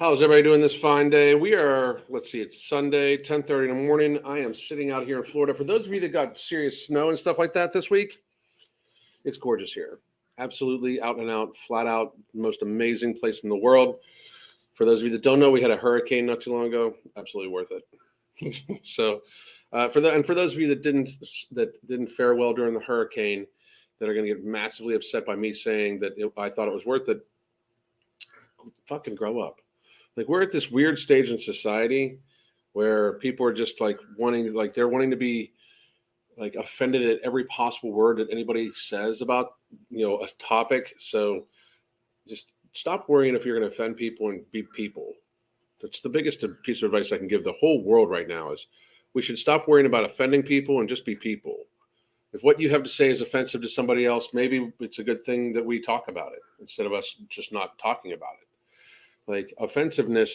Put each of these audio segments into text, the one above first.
How's everybody doing this fine day? We are, let's see, it's Sunday, 10:30 in the morning. I am sitting out here in Florida. For those of you that got serious snow and stuff like that this week, it's gorgeous here. Absolutely out and out, flat out, most amazing place in the world. For those of you that don't know, we had a hurricane not too long ago. Absolutely worth it. So, for those of you that didn't fare well during the hurricane, that are going to get massively upset by me saying that I thought it was worth it, fucking grow up. Like, we're at this weird stage in society where people are just like they're wanting to be like offended at every possible word that anybody says about, a topic. So just stop worrying if you're going to offend people and be people. That's the biggest piece of advice I can give the whole world right now is we should stop worrying about offending people and just be people. If what you have to say is offensive to somebody else, maybe it's a good thing that we talk about it instead of us just not talking about it. Like, offensiveness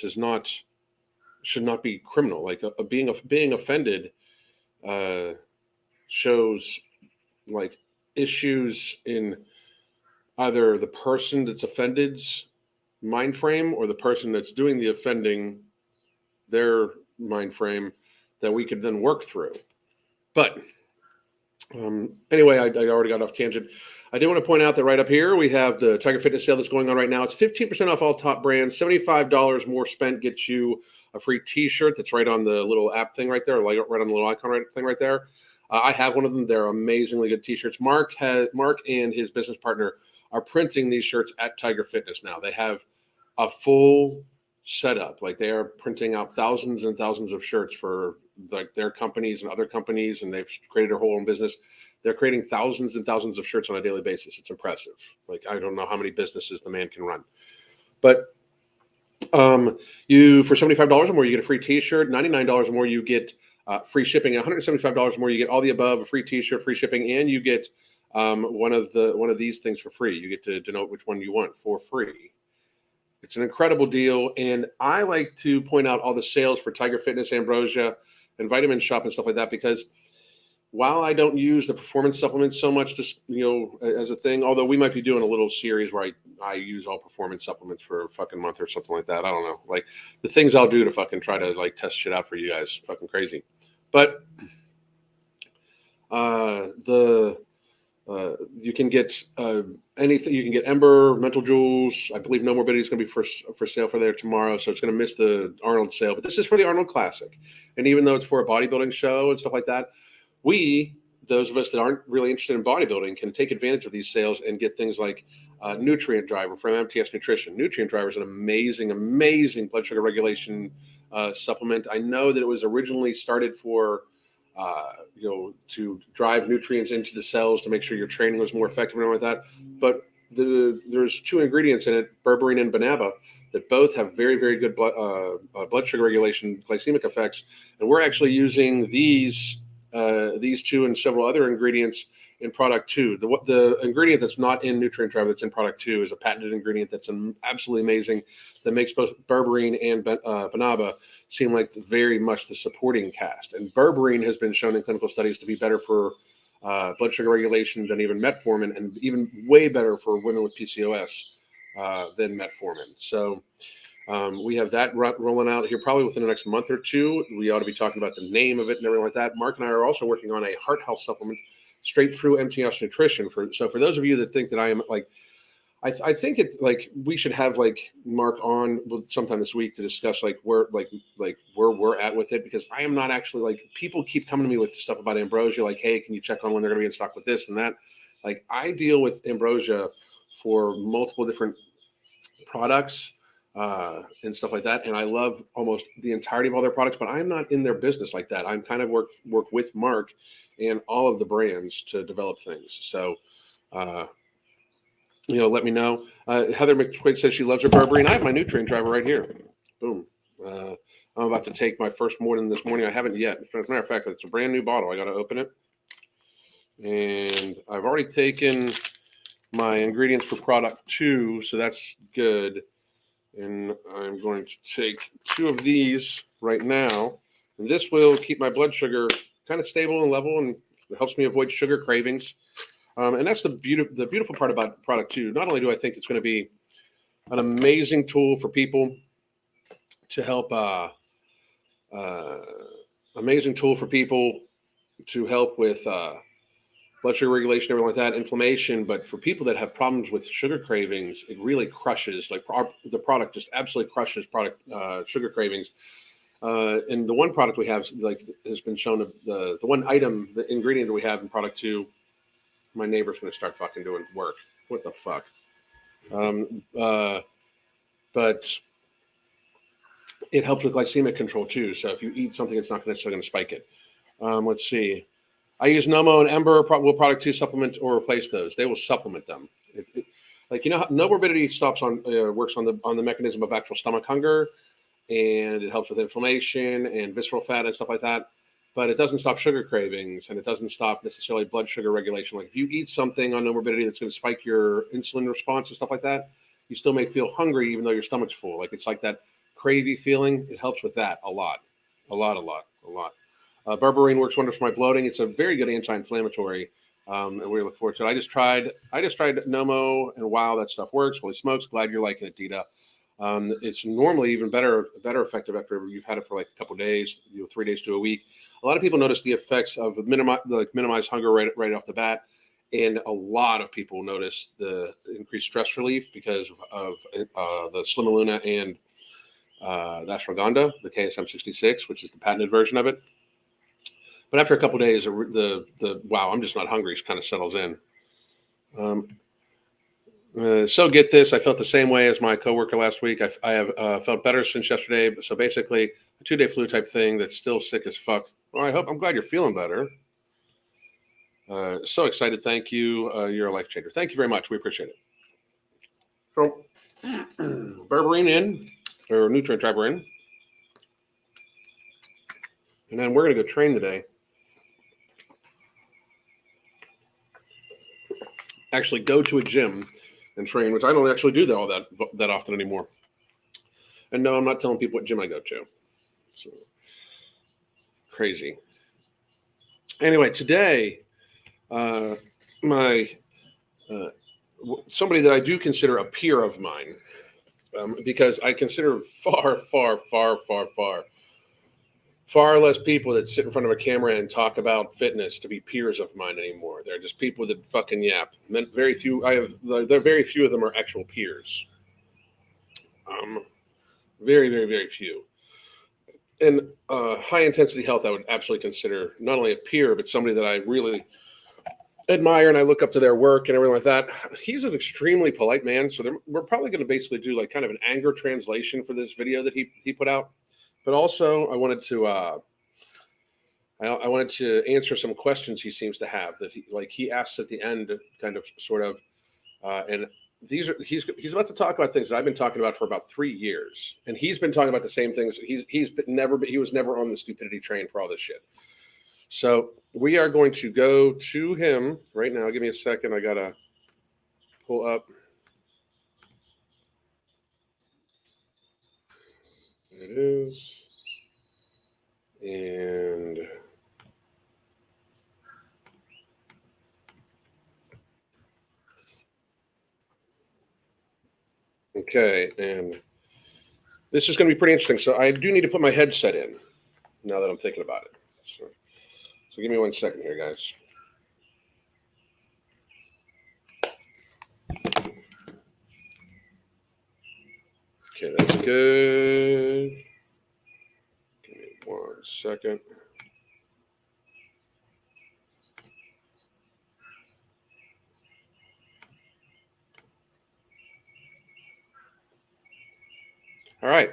should not be criminal. Like, being offended shows like issues in either the person that's offended's mind frame or the person that's doing the offending, their mind frame, that we could then work through. But anyway, I already got off tangent. I do want to point out that right up here, we have the Tiger Fitness sale that's going on right now. It's 15% off all top brands. $75 more spent gets you a free t-shirt that's right on the little app thing right there, like right on the little icon thing right there. I have one of them. They're amazingly good t-shirts. Mark and his business partner are printing these shirts at Tiger Fitness now. They have a full setup. Like, they are printing out thousands and thousands of shirts for like their companies and other companies, and they've created a whole own business. They're creating thousands and thousands of shirts on a daily basis. It's impressive. Like, I don't know how many businesses the man can run. But you, for $75 or more, you get a free t-shirt. $99 or more, you get free shipping. $175 more, you get all the above, a free t-shirt, free shipping, and you get one of these things for free. You get to denote which one you want for free. It's an incredible deal, and I like to point out all the sales for Tiger Fitness, Ambrosia, and Vitamin Shop and stuff like that, because while I don't use the performance supplements so much, just as a thing, although we might be doing a little series where I use all performance supplements for a fucking month or something like that. I don't know, like the things I'll do to fucking try to like test shit out for you guys, fucking crazy. But you can get anything. You can get Ember, Mental Jewels. I believe No Morbidity is going to be for sale for there tomorrow, so it's going to miss the Arnold sale. But this is for the Arnold Classic, and even though it's for a bodybuilding show and stuff like that, those of us that aren't really interested in bodybuilding, can take advantage of these sales and get things like Nutrient Driver from MTS Nutrition. Nutrient Driver is an amazing, amazing blood sugar regulation supplement. I know that it was originally started for to drive nutrients into the cells to make sure your training was more effective and all like that. But there's two ingredients in it, berberine and banaba, that both have very, very good blood sugar regulation, glycemic effects. And we're actually using these two and several other ingredients in product 2. The ingredient that's not in Nutrient Driver that's in product 2 is a patented ingredient that's absolutely amazing, that makes both berberine and banaba seem like very much the supporting cast. And berberine has been shown in clinical studies to be better for blood sugar regulation than even metformin, and even way better for women with PCOS than metformin. So we have that rolling out here probably within the next month or two. We ought to be talking about the name of it and everything like that. Mark and I are also working on a heart health supplement straight through MTS Nutrition. So for those of you that think that I am like, I think it's like we should have like Mark on sometime this week to discuss like where we're at with it, because I am not actually, like, people keep coming to me with stuff about Ambrosia, like, hey, can you check on when they're going to be in stock with this and that? Like, I deal with Ambrosia for multiple different products and stuff like that, and I love almost the entirety of all their products, but I'm not in their business like that. I'm kind of work with Mark and all of the brands to develop things. So let me know. Heather McQuaid says she loves her berberine. I have my Nutrient Driver right here. Boom. I'm about to take my first morning this morning. I haven't yet. As a matter of fact, it's a brand new bottle. I got to open it. And I've already taken my ingredients for product 2, so that's good. And I'm going to take 2 of these right now. And this will keep my blood sugar kind of stable and level, and it helps me avoid sugar cravings. And that's the beautiful part about product 2. Not only do I think it's going to be an amazing tool for people to help. Amazing tool for people to help with blood sugar regulation, everything like that, inflammation. But for people that have problems with sugar cravings, it really crushes. Like the product just absolutely crushes sugar cravings. And the one product we have, like, has been shown the one item, the ingredient that we have in product 2. My neighbor's going to start fucking doing work. What the fuck? But it helps with glycemic control too. So if you eat something, it's not necessarily going to spike it. Let's see. I use Nomo and Ember. Will product 2 supplement or replace those? They will supplement them. Like, you know, no morbidity works on the mechanism of actual stomach hunger, and it helps with inflammation and visceral fat and stuff like that. But it doesn't stop sugar cravings, and it doesn't stop necessarily blood sugar regulation. Like, if you eat something on no morbidity that's going to spike your insulin response and stuff like that, you still may feel hungry even though your stomach's full. Like, it's like that cravey feeling. It helps with that a lot. Berberine works wonders for my bloating. It's a very good anti-inflammatory, and we look forward to it. I just tried Nomo, and wow, that stuff works. Holy smokes! Glad you're liking it, Dita. It's normally even better effective after you've had it for like a couple of days, 3 days to a week. A lot of people notice the effects of minimize hunger right off the bat, and a lot of people notice the increased stress relief because of the Slimaluna and the ashwagandha, the KSM-66, which is the patented version of it. But after a couple of days, the wow, I'm just not hungry kind of settles in. So get this, I felt the same way as my coworker last week. I have felt better since yesterday. So basically, a 2-day flu type thing that's still sick as fuck. Well, I'm glad you're feeling better. So excited. Thank you. You're a life changer. Thank you very much. We appreciate it. So, berberine in, or nutrient driver in. And then we're going to go train today. Actually go to a gym and train, which I don't actually do all that often anymore. And no, I'm not telling people what gym I go to. So crazy. Anyway, today, my somebody that I do consider a peer of mine, because I consider far less people that sit in front of a camera and talk about fitness to be peers of mine anymore. They're just people that fucking yap. Very few. Very few of them are actual peers. Very few. And high intensity health, I would absolutely consider not only a peer, but somebody that I really admire and I look up to their work and everything like that. He's an extremely polite man, so we're probably going to basically do like kind of an anger translation for this video that he put out. But also, I wanted to answer some questions he seems to have that he asks at the end, kind of sort of, and he's about to talk about things that I've been talking about for about 3 years, and he's been talking about the same things. He was never on the stupidity train for all this shit. So we are going to go to him right now. Give me a second. I gotta pull up. There it is. And okay, and this is going to be pretty interesting. So I do need to put my headset in now that I'm thinking about it. So give me 1 second here, guys. Okay, that's good. Give me 1 second. All right.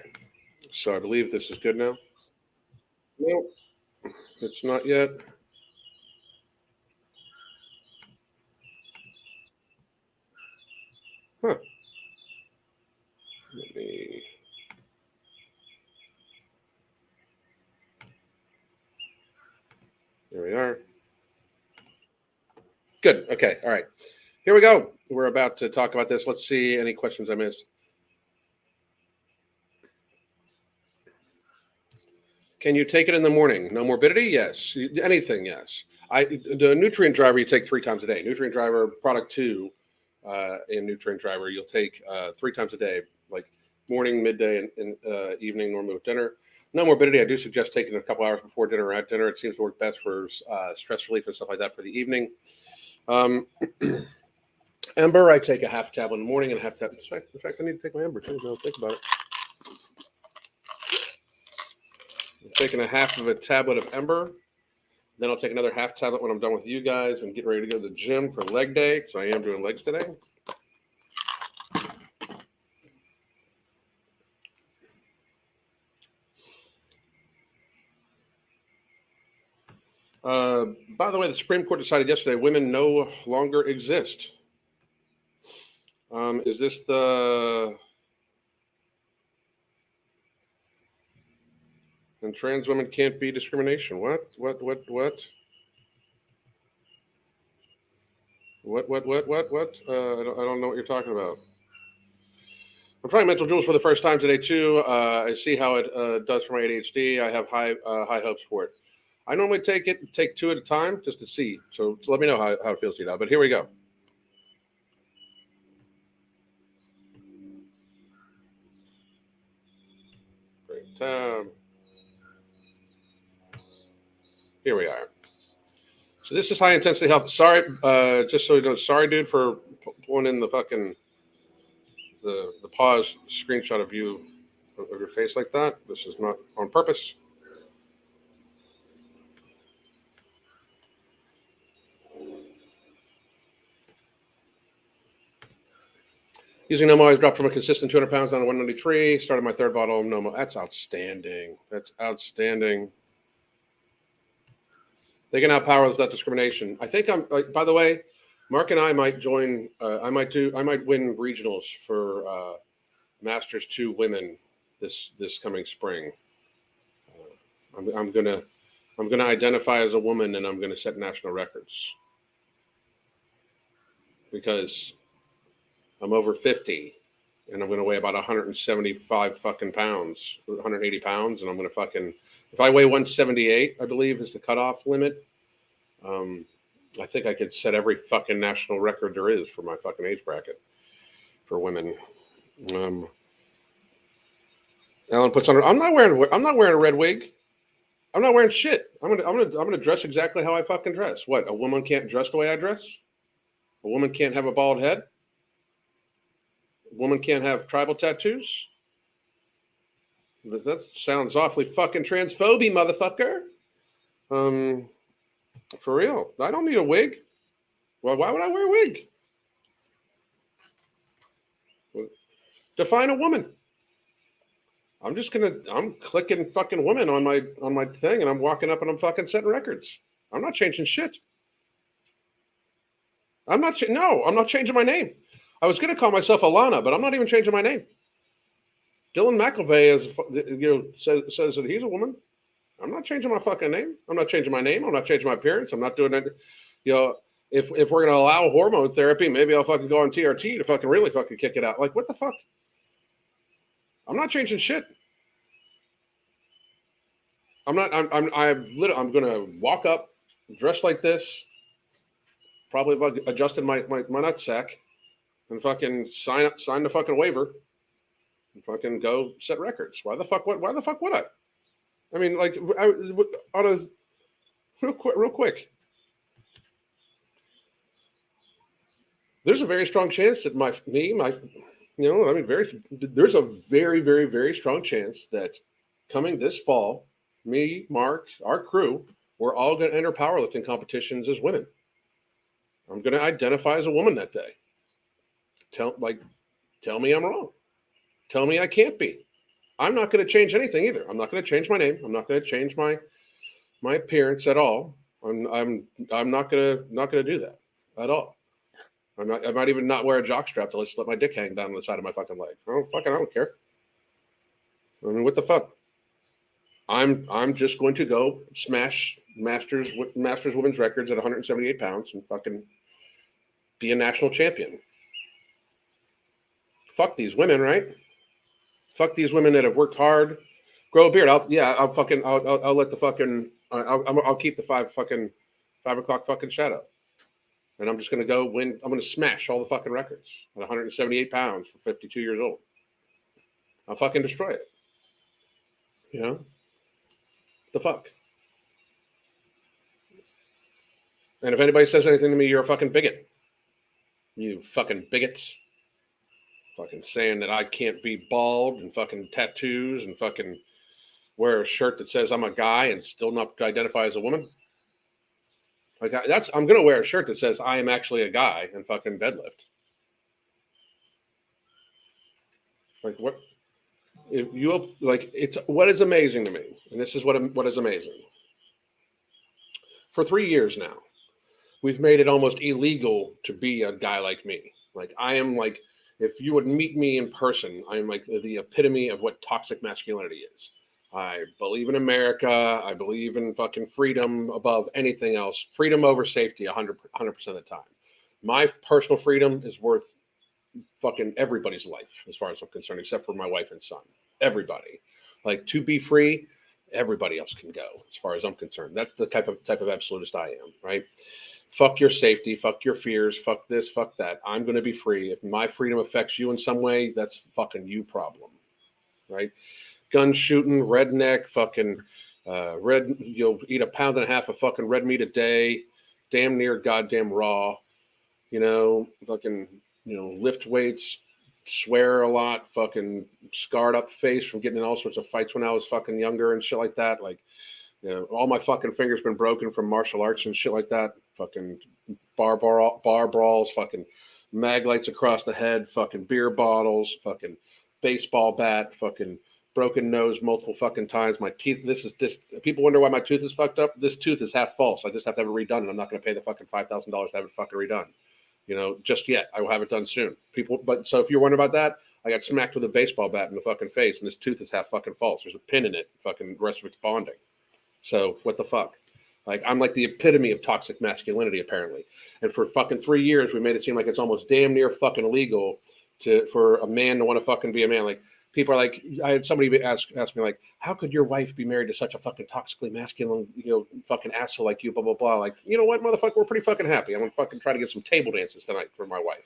So I believe this is good now. No, it's not yet. Huh. Let me. There we are. Good. Okay. All right. Here we go. We're about to talk about this. Let's see any questions I missed. Can you take it in the morning? No morbidity? Yes. Anything? Yes. The nutrient driver you take 3 times a day. Nutrient driver product 2 and nutrient driver you'll take 3 times a day. Like morning, midday, and evening, normally with dinner. No morbidity. I do suggest taking it a couple hours before dinner or at dinner. It seems to work best for stress relief and stuff like that for the evening. Um, Ember, I take a half tablet in the morning and a half tablet. In fact, I need to take my Ember too. Now think about it. I'm taking a half of a tablet of Ember. Then I'll take another half tablet when I'm done with you guys and getting ready to go to the gym for leg day because I am doing legs today. By the way, the Supreme Court decided yesterday women no longer exist. Is this the... And trans women can't be discrimination. What? What? I don't know what you're talking about. I'm trying Mental Jewels for the first time today too. I see how it does for my ADHD. I have high hopes for it. I normally take two at a time just to see. So let me know how it feels to you now. But here we go. Great time. Here we are. So this is high intensity health. Sorry, just so you know, sorry, dude, for pulling in the fucking the pause screenshot of you of your face like that. This is not on purpose. Using Nomo, I dropped from a consistent 200 pounds down to 193. Started my third bottle of Nomo. That's outstanding. That's outstanding. They can have power without discrimination. I think I'm. By the way, Mark and I might join. I might win regionals for Masters 2 women this coming spring. I'm gonna identify as a woman and I'm gonna set national records because I'm over 50 and I'm gonna weigh about 175 fucking pounds, 180 pounds, and I'm gonna fucking, if I weigh 178, I believe is the cutoff limit. I think I could set every fucking national record there is for my fucking age bracket for women. Alan puts on. I'm not wearing a red wig. I'm not wearing shit. I'm gonna dress exactly how I fucking dress. What? A woman can't dress the way I dress? A woman can't have a bald head? A woman can't have tribal tattoos? That sounds awfully fucking transphobic, motherfucker. For real. I don't need a wig. Well, why would I wear a wig? Define a woman. I'm clicking fucking woman on my thing and I'm walking up and I'm fucking setting records. I'm not changing shit. I'm not changing my name. I was going to call myself Alana, but I'm not even changing my name. Dylan McIlvey says that he's a woman. I'm not changing my fucking name. I'm not changing my name. I'm not changing my appearance. I'm not doing it. If we're going to allow hormone therapy, maybe I'll fucking go on TRT to fucking really fucking kick it out. Like, what the fuck? I'm not changing shit. I'm going to walk up, dressed like this, probably adjusted my nutsack, and fucking sign the fucking waiver, and fucking go set records. Why the fuck would I? I mean, like, real quick. There's a very strong chance that there's a very, very, very strong chance that coming this fall, me, Mark, our crew, we're all going to enter powerlifting competitions as women. I'm going to identify as a woman that day. Tell me I'm wrong. Tell me I can't be. I'm not going to change anything either. I'm not going to change my name. I'm not going to change my appearance at all. I'm not going to do that at all. I might even not wear a jock strap to let my dick hang down on the side of my fucking leg. I don't care. I mean, what the fuck? I'm just going to go smash Masters women's records at 178 pounds and fucking be a national champion. Fuck these women, right? Fuck these women that have worked hard, grow a beard. I'll let the fucking I'll keep the 5 o'clock fucking shadow, and I'm just gonna go win. I'm gonna smash all the fucking records at 178 pounds for 52 years old. I'll fucking destroy it. You know? The fuck? And if anybody says anything to me, you're a fucking bigot. You fucking bigots. Fucking saying that I can't be bald and fucking tattoos and fucking wear a shirt that says I'm a guy and still not identify as a woman. Like I'm gonna wear a shirt that says I am actually a guy and fucking deadlift. Like what? If you like, it's what is amazing to me, and this is what is amazing. For 3 years now, we've made it almost illegal to be a guy like me. Like I am like, if you would meet me in person, I am like the epitome of what toxic masculinity is. I believe in America. I believe in fucking freedom above anything else. Freedom over safety 100% of the time. My personal freedom is worth fucking everybody's life as far as I'm concerned, except for my wife and son. Everybody. Like to be free, everybody else can go as far as I'm concerned. That's the type of absolutist I am, right? Fuck your safety, fuck your fears, fuck this, fuck that. I'm going to be free. If my freedom affects you in some way, that's fucking you problem, right? Gun shooting, redneck, fucking red. You'll eat 1.5 pounds of fucking red meat a day, damn near goddamn raw. You know, fucking, you know, lift weights, swear a lot, fucking scarred up face from getting in all sorts of fights when I was fucking younger and shit like that. Like, you know, all my fucking fingers been broken from martial arts and shit like that. Fucking bar brawls, fucking mag lights across the head, fucking beer bottles, fucking baseball bat, fucking broken nose multiple fucking times. My teeth, this is just, people wonder why my tooth is fucked up. This tooth is half false. I just have to have it redone, and I'm not going to pay the fucking $5,000 to have it fucking redone. You know, just yet. I will have it done soon. But so if you're wondering about that, I got smacked with a baseball bat in the fucking face, and this tooth is half fucking false. There's a pin in it. Fucking the rest of it's bonding. So what the fuck? Like, I'm like the epitome of toxic masculinity, apparently. And for fucking 3 years, we made it seem like it's almost damn near fucking illegal for a man to want to fucking be a man. Like, people are like, I had somebody ask me, like, how could your wife be married to such a fucking toxically masculine, you know, fucking asshole like you, blah, blah, blah. Like, you know what, motherfucker, we're pretty fucking happy. I'm going to fucking try to get some table dances tonight for my wife.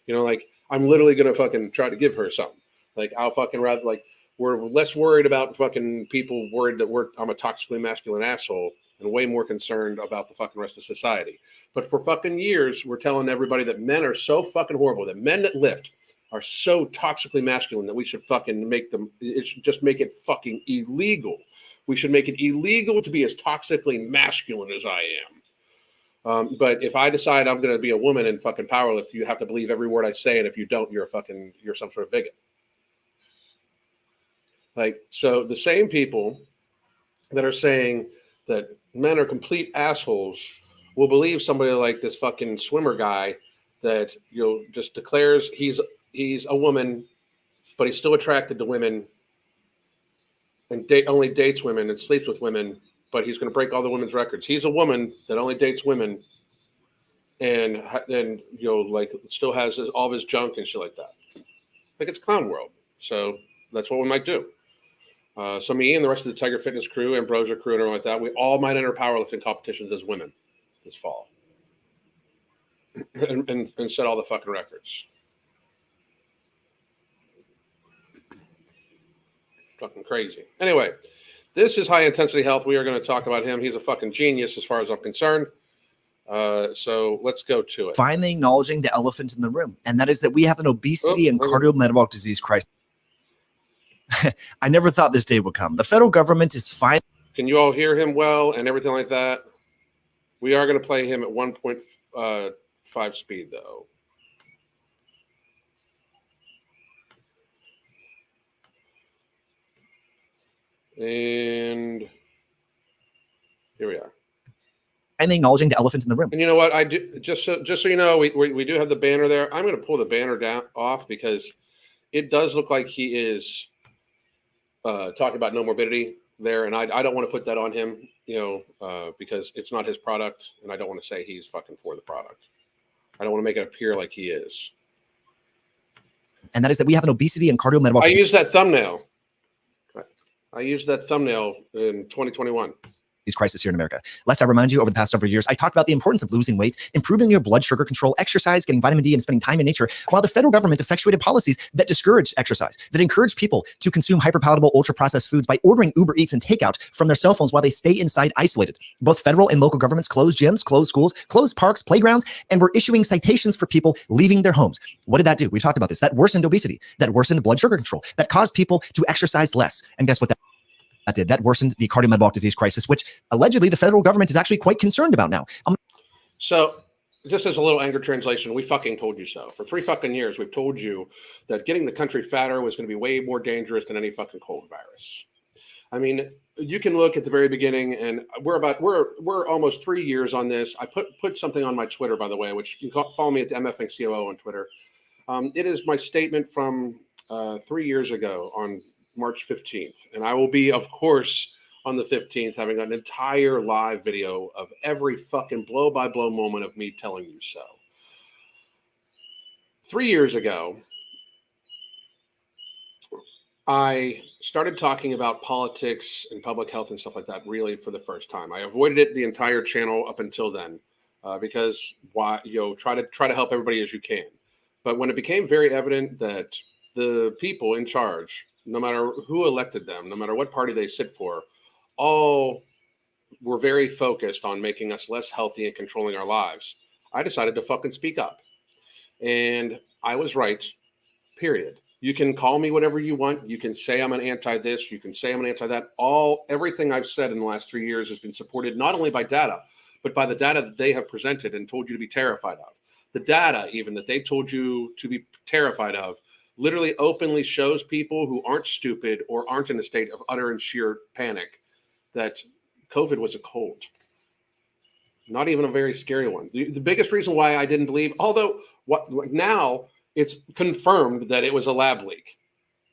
You know, like, I'm literally going to fucking try to give her something. Like, I'll fucking rather, like, we're less worried about fucking people worried that I'm a toxically masculine asshole and way more concerned about the fucking rest of society. But for fucking years, we're telling everybody that men are so fucking horrible, that men that lift are so toxically masculine that we should fucking make them, it should just make it fucking illegal. We should make it illegal to be as toxically masculine as I am. But if I decide I'm going to be a woman and fucking powerlift, you have to believe every word I say. And if you don't, you're some sort of bigot. Like, so the same people that are saying that men are complete assholes will believe somebody like this fucking swimmer guy that, you know, just declares he's a woman, but he's still attracted to women and only dates women and sleeps with women, but he's going to break all the women's records. He's a woman that only dates women and you know, like, still has all of his junk and shit like that. Like, it's clown world. So that's what we might do. So me and the rest of the Tiger Fitness crew, Ambrosia crew, and everyone like that, we all might enter powerlifting competitions as women this fall, and set all the fucking records. Fucking crazy. Anyway, this is High Intensity Health. We are going to talk about him. He's a fucking genius as far as I'm concerned. So let's go to it. Finally acknowledging the elephant in the room, and that is that we have an obesity and cardiometabolic disease crisis. I never thought this day would come. The federal government is fine. Can you all hear him well and everything like that? We are going to play him at 1.5 speed, though. And here we are. And acknowledging the elephant in the room. And you know what? I do just so you know, we do have the banner there. I'm going to pull the banner down off because it does look like he is talking about no morbidity there, and I don't want to put that on him, you know, because it's not his product, and I don't want to say he's fucking for the product. I don't want to make it appear like he is. And that is that we have an obesity and cardiometabolic disease. I used that thumbnail in 2021. crisis here in America. Lest I remind you, over the past several years, I talked about the importance of losing weight, improving your blood sugar control, exercise, getting vitamin D, and spending time in nature, while the federal government effectuated policies that discouraged exercise, that encouraged people to consume hyperpalatable, ultra-processed foods by ordering Uber Eats and takeout from their cell phones while they stay inside isolated. Both federal and local governments closed gyms, closed schools, closed parks, playgrounds, and were issuing citations for people leaving their homes. What did that do? We talked about this. That worsened obesity, that worsened blood sugar control, that caused people to exercise less. And guess what that did? That worsened the cardiometabolic disease crisis, which allegedly the federal government is actually quite concerned about now. So just as a little anger translation, we fucking told you so. For 3 fucking years, we've told you that getting the country fatter was going to be way more dangerous than any fucking cold virus. I mean, you can look at the very beginning, and we're almost 3 years on this. I put something on my Twitter, by the way, which you can follow me at the MFing COO on Twitter. It is my statement from 3 years ago on March 15th. And I will be, of course, on the 15th, having an entire live video of every fucking blow-by-blow moment of me telling you so. 3 years ago, I started talking about politics and public health and stuff like that really for the first time. I avoided it the entire channel up until then because try to help everybody as you can. But when it became very evident that the people in charge, no matter who elected them, no matter what party they sit for, all were very focused on making us less healthy and controlling our lives, I decided to fucking speak up. And I was right, period. You can call me whatever you want. You can say I'm an anti this. You can say I'm an anti that. Everything I've said in the last 3 years has been supported not only by data, but by the data that they have presented and told you to be terrified of. The data even that they told you to be terrified of literally openly shows people who aren't stupid or aren't in a state of utter and sheer panic that COVID was a cold. Not even a very scary one. The biggest reason why I didn't believe, although now it's confirmed that it was a lab leak,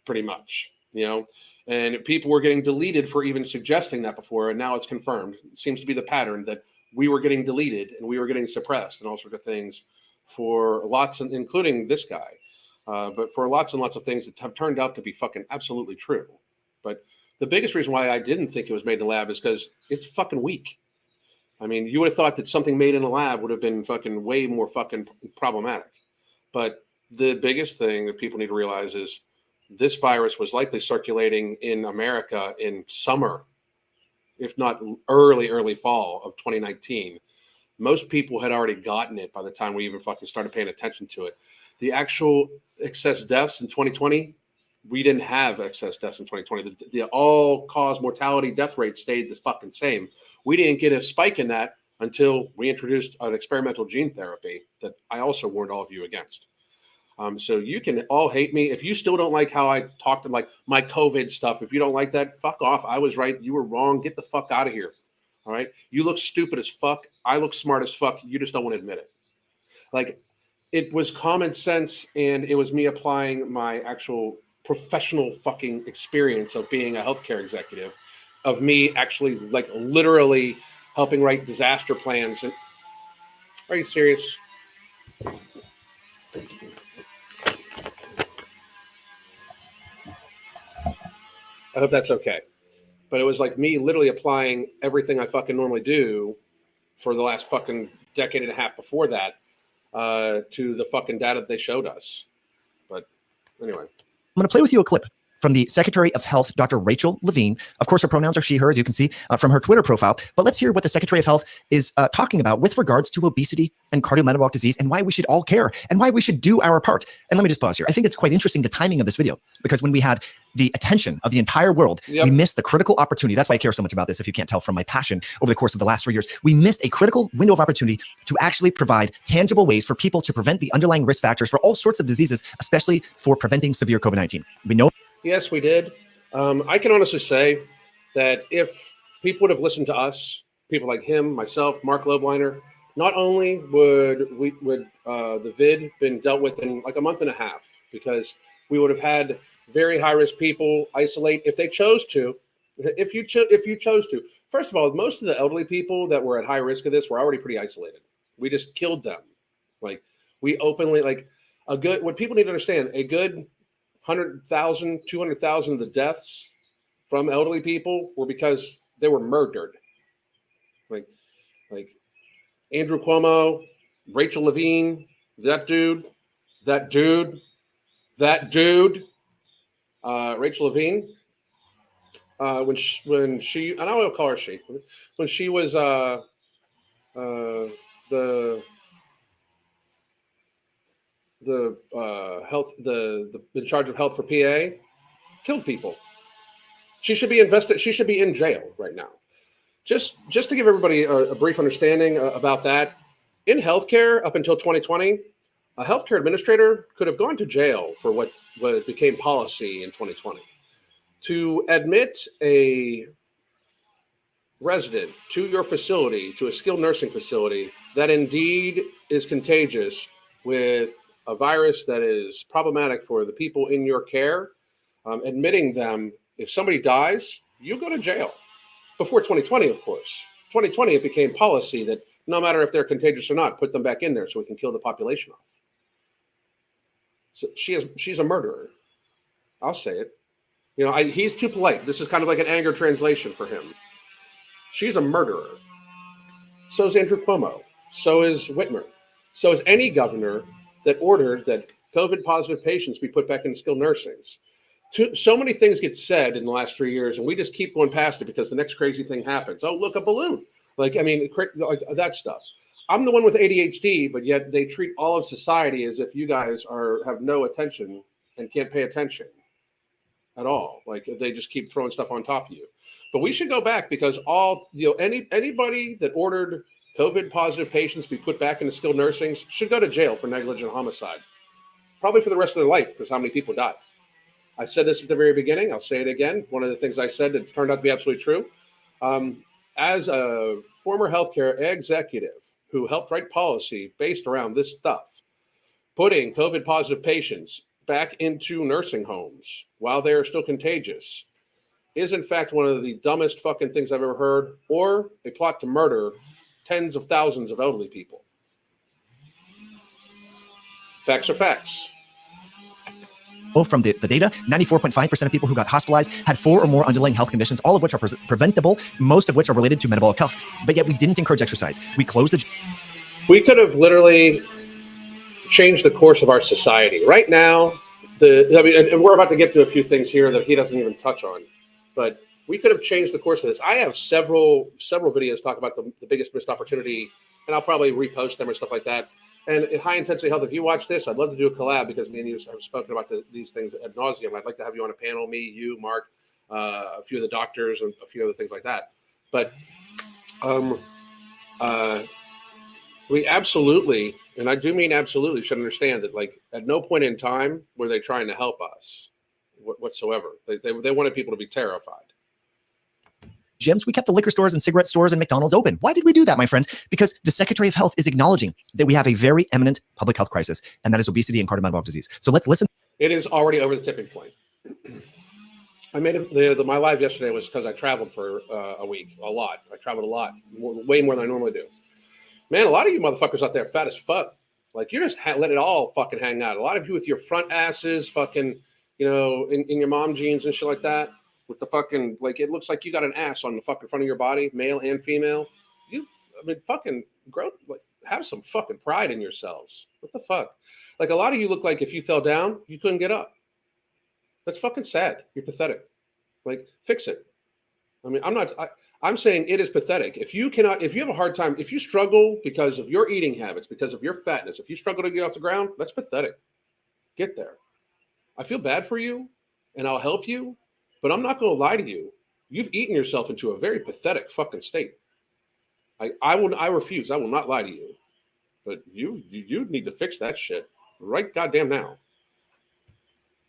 pretty much, and people were getting deleted for even suggesting that before, and now it's confirmed. It seems to be the pattern that we were getting deleted and we were getting suppressed and all sorts of things for lots, including this guy. But for lots and lots of things that have turned out to be fucking absolutely true. But the biggest reason why I didn't think it was made in a lab is because it's fucking weak. I mean, you would have thought that something made in a lab would have been fucking way more fucking problematic. But the biggest thing that people need to realize is this virus was likely circulating in America in summer, if not early fall of 2019. Most people had already gotten it by the time we even fucking started paying attention to it. The actual excess deaths in 2020, we didn't have excess deaths in 2020. The all-cause mortality death rate stayed the fucking same. We didn't get a spike in that until we introduced an experimental gene therapy that I also warned all of you against. So you can all hate me. If you still don't like how I talked like my COVID stuff, if you don't like that, fuck off. I was right. You were wrong. Get the fuck out of here. All right. You look stupid as fuck. I look smart as fuck. You just don't want to admit it. Like, it was common sense, and it was me applying my actual professional fucking experience of being a healthcare executive, of me actually like literally helping write disaster plans. And are you serious? I hope that's okay. But it was like me literally applying everything I fucking normally do for the last fucking decade and a half before that to the fucking data that they showed us. But anyway. I'm going to play with you a clip from the Secretary of Health, Dr. Rachel Levine. Of course, her pronouns are she, her, as you can see from her Twitter profile. But let's hear what the Secretary of Health is talking about with regards to obesity and cardiometabolic disease and why we should all care and why we should do our part. And let me just pause here. I think it's quite interesting, the timing of this video, because when we had the attention of the entire world, we missed the critical opportunity. That's why I care so much about this, if you can't tell from my passion over the course of the last 3 years. We missed a critical window of opportunity to actually provide tangible ways for people to prevent the underlying risk factors for all sorts of diseases, especially for preventing severe COVID-19. We know. Yes, we did. I can honestly say that if people would have listened to us, people like him, myself, Mark Lobliner, not only would the vid been dealt with in like a month and a half, because we would have had very high risk people isolate if they chose to. If you chose to. First of all, most of the elderly people that were at high risk of this were already pretty isolated. We just killed them. Like, we openly, like, what people need to understand, a good 100,000, 200,000 of the deaths from elderly people were because they were murdered. Like Andrew Cuomo, Rachel Levine, that dude, Rachel Levine. When she, and I will call her she, when she was the health the in charge of health for PA, killed people. She should be invested. She should be in jail right now. Just to give everybody a brief understanding about that, in healthcare up until 2020, a healthcare administrator could have gone to jail for what became policy in 2020. To admit a resident to your facility, to a skilled nursing facility, that indeed is contagious with a virus that is problematic for the people in your care, admitting them, if somebody dies, you go to jail. Before 2020, of course. 2020, it became policy that no matter if they're contagious or not, put them back in there so we can kill the population off. So she's a murderer. I'll say it. You know, he's too polite. This is kind of like an anger translation for him. She's a murderer. So is Andrew Cuomo. So is Whitmer. So is any governor that ordered that COVID positive patients be put back in skilled nursings. So many things get said in the last 3 years, and we just keep going past it because the next crazy thing happens. Oh, look, a balloon. Like, I mean, like that stuff. I'm the one with ADHD, but yet they treat all of society as if you guys have no attention and can't pay attention at all. Like, they just keep throwing stuff on top of you. But we should go back because anybody that ordered COVID positive patients be put back into skilled nursings should go to jail for negligent homicide, probably for the rest of their life, because how many people died. I said this at the very beginning. I'll say it again. One of the things I said that turned out to be absolutely true. As a former healthcare executive who helped write policy based around this stuff, putting COVID positive patients back into nursing homes while they are still contagious is in fact one of the dumbest fucking things I've ever heard, or a plot to murder tens of thousands of elderly people. Facts are facts. From the data, 94.5% of people who got hospitalized had 4 or more underlying health conditions, all of which are preventable, most of which are related to metabolic health. But yet we didn't encourage exercise. We closed the... We could have literally changed the course of our society. Right now, and we're about to get to a few things here that he doesn't even touch on, but we could have changed the course of this. I have several videos talk about the biggest missed opportunity, and I'll probably repost them or stuff like that. And in high intensity health, if you watch this, I'd love to do a collab because me and you have spoken about these things ad nauseum. I'd like to have you on a panel, me, you, Mark, a few of the doctors, and a few other things like that. But we absolutely, and I do mean absolutely, should understand that, like, at no point in time were they trying to help us whatsoever. They wanted people to be terrified. Gyms, we kept the liquor stores and cigarette stores and McDonald's open. Why did we do that, my friends? Because the Secretary of Health is acknowledging that we have a very imminent public health crisis, and that is obesity and cardiometabolic disease. So let's listen. It is already over the tipping point. I made my live yesterday was because I traveled for a week, a lot. I traveled a lot, way more than I normally do. Man, a lot of you motherfuckers out there fat as fuck. Like, you're just let it all fucking hang out. A lot of you with your front asses fucking, you know, in your mom jeans and shit like that. With the fucking, like, it looks like you got an ass on the fucking front of your body, male and female. Fucking growth, like, have some fucking pride in yourselves. What the fuck? Like, a lot of you look like if you fell down, you couldn't get up. That's fucking sad. You're pathetic. Like, fix it. I mean, I'm saying it is pathetic. If you have a hard time, if you struggle because of your eating habits, because of your fatness, if you struggle to get off the ground, that's pathetic. Get there. I feel bad for you, and I'll help you. But I'm not going to lie to you. You've eaten yourself into a very pathetic fucking state. I refuse. I will not lie to you. But you need to fix that shit right goddamn now.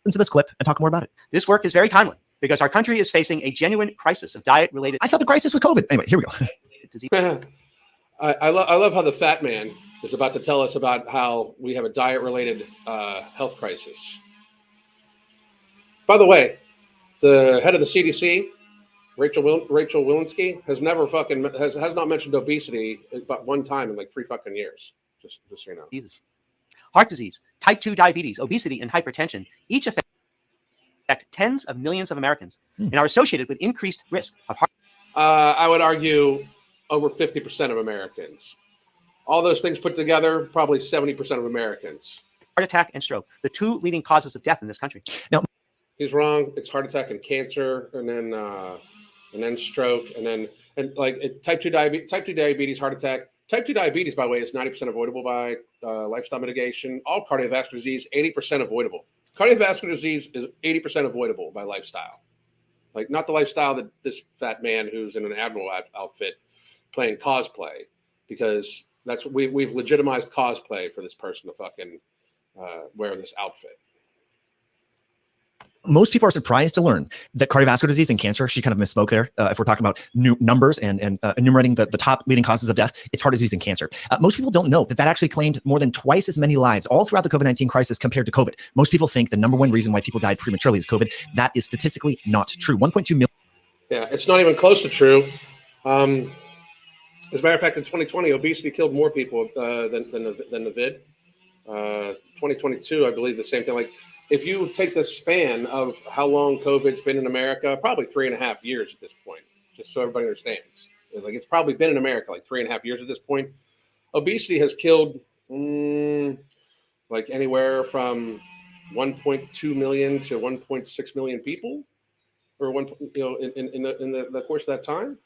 Into this clip and talk more about it. This work is very timely because our country is facing a genuine crisis of diet-related. I thought the crisis was COVID. Anyway, here we go. I love how the fat man is about to tell us about how we have a diet-related health crisis. By the way, the head of the CDC, Rachel Walensky, has not mentioned obesity but one time in like 3 fucking years. Just so you know. Jesus. Heart disease, type 2 diabetes, obesity, and hypertension each affect tens of millions of Americans and are associated with increased risk of heart. I would argue over 50% of Americans. All those things put together, probably 70% of Americans. Heart attack and stroke, the two leading causes of death in this country. Now, he's wrong. It's heart attack and cancer, and then stroke, and like type 2 diabetes, heart attack. Type 2 diabetes, by the way, is 90% avoidable by lifestyle mitigation. All cardiovascular disease, 80% avoidable. Cardiovascular disease is 80% avoidable by lifestyle. Like, not the lifestyle that this fat man who's in an admiral outfit playing cosplay, because that's we've legitimized cosplay for this person to fucking wear this outfit. most people are surprised to learn that cardiovascular disease and cancer, she kind of misspoke there. If we're talking about new numbers and enumerating the top leading causes of death, it's heart disease and cancer. Most people don't know that actually claimed more than twice as many lives all throughout the COVID-19 crisis compared to COVID. Most people think the number one reason why people died prematurely is COVID. That is statistically not true. 1.2 million. Yeah, it's not even close to true. As a matter of fact, in 2020, obesity killed more people than the vid. 2022, I believe the same thing. Like, if you take the span of how long COVID's been in America, probably 3.5 years at this point, just so everybody understands. Like, it's probably been in America like 3.5 years at this point. Obesity has killed like anywhere from 1.2 million to 1.6 million people, or in the course of that time,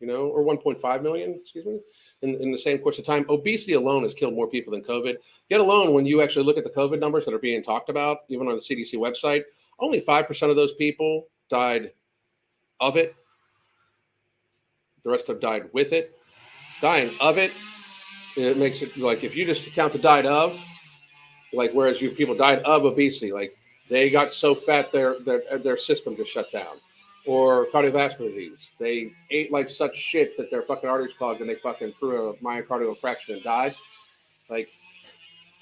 or 1.5 million, excuse me, in the same course of time. Obesity alone has killed more people than COVID. Yet alone, when you actually look at the COVID numbers that are being talked about, even on the CDC website, only 5% of those people died of it. The rest have died with it. Dying of it, it makes it like, if you just count the died of, like, whereas people died of obesity, like they got so fat their system just shut down. Or cardiovascular disease. They ate like such shit that their fucking arteries clogged and they fucking threw a myocardial infarction and died. Like,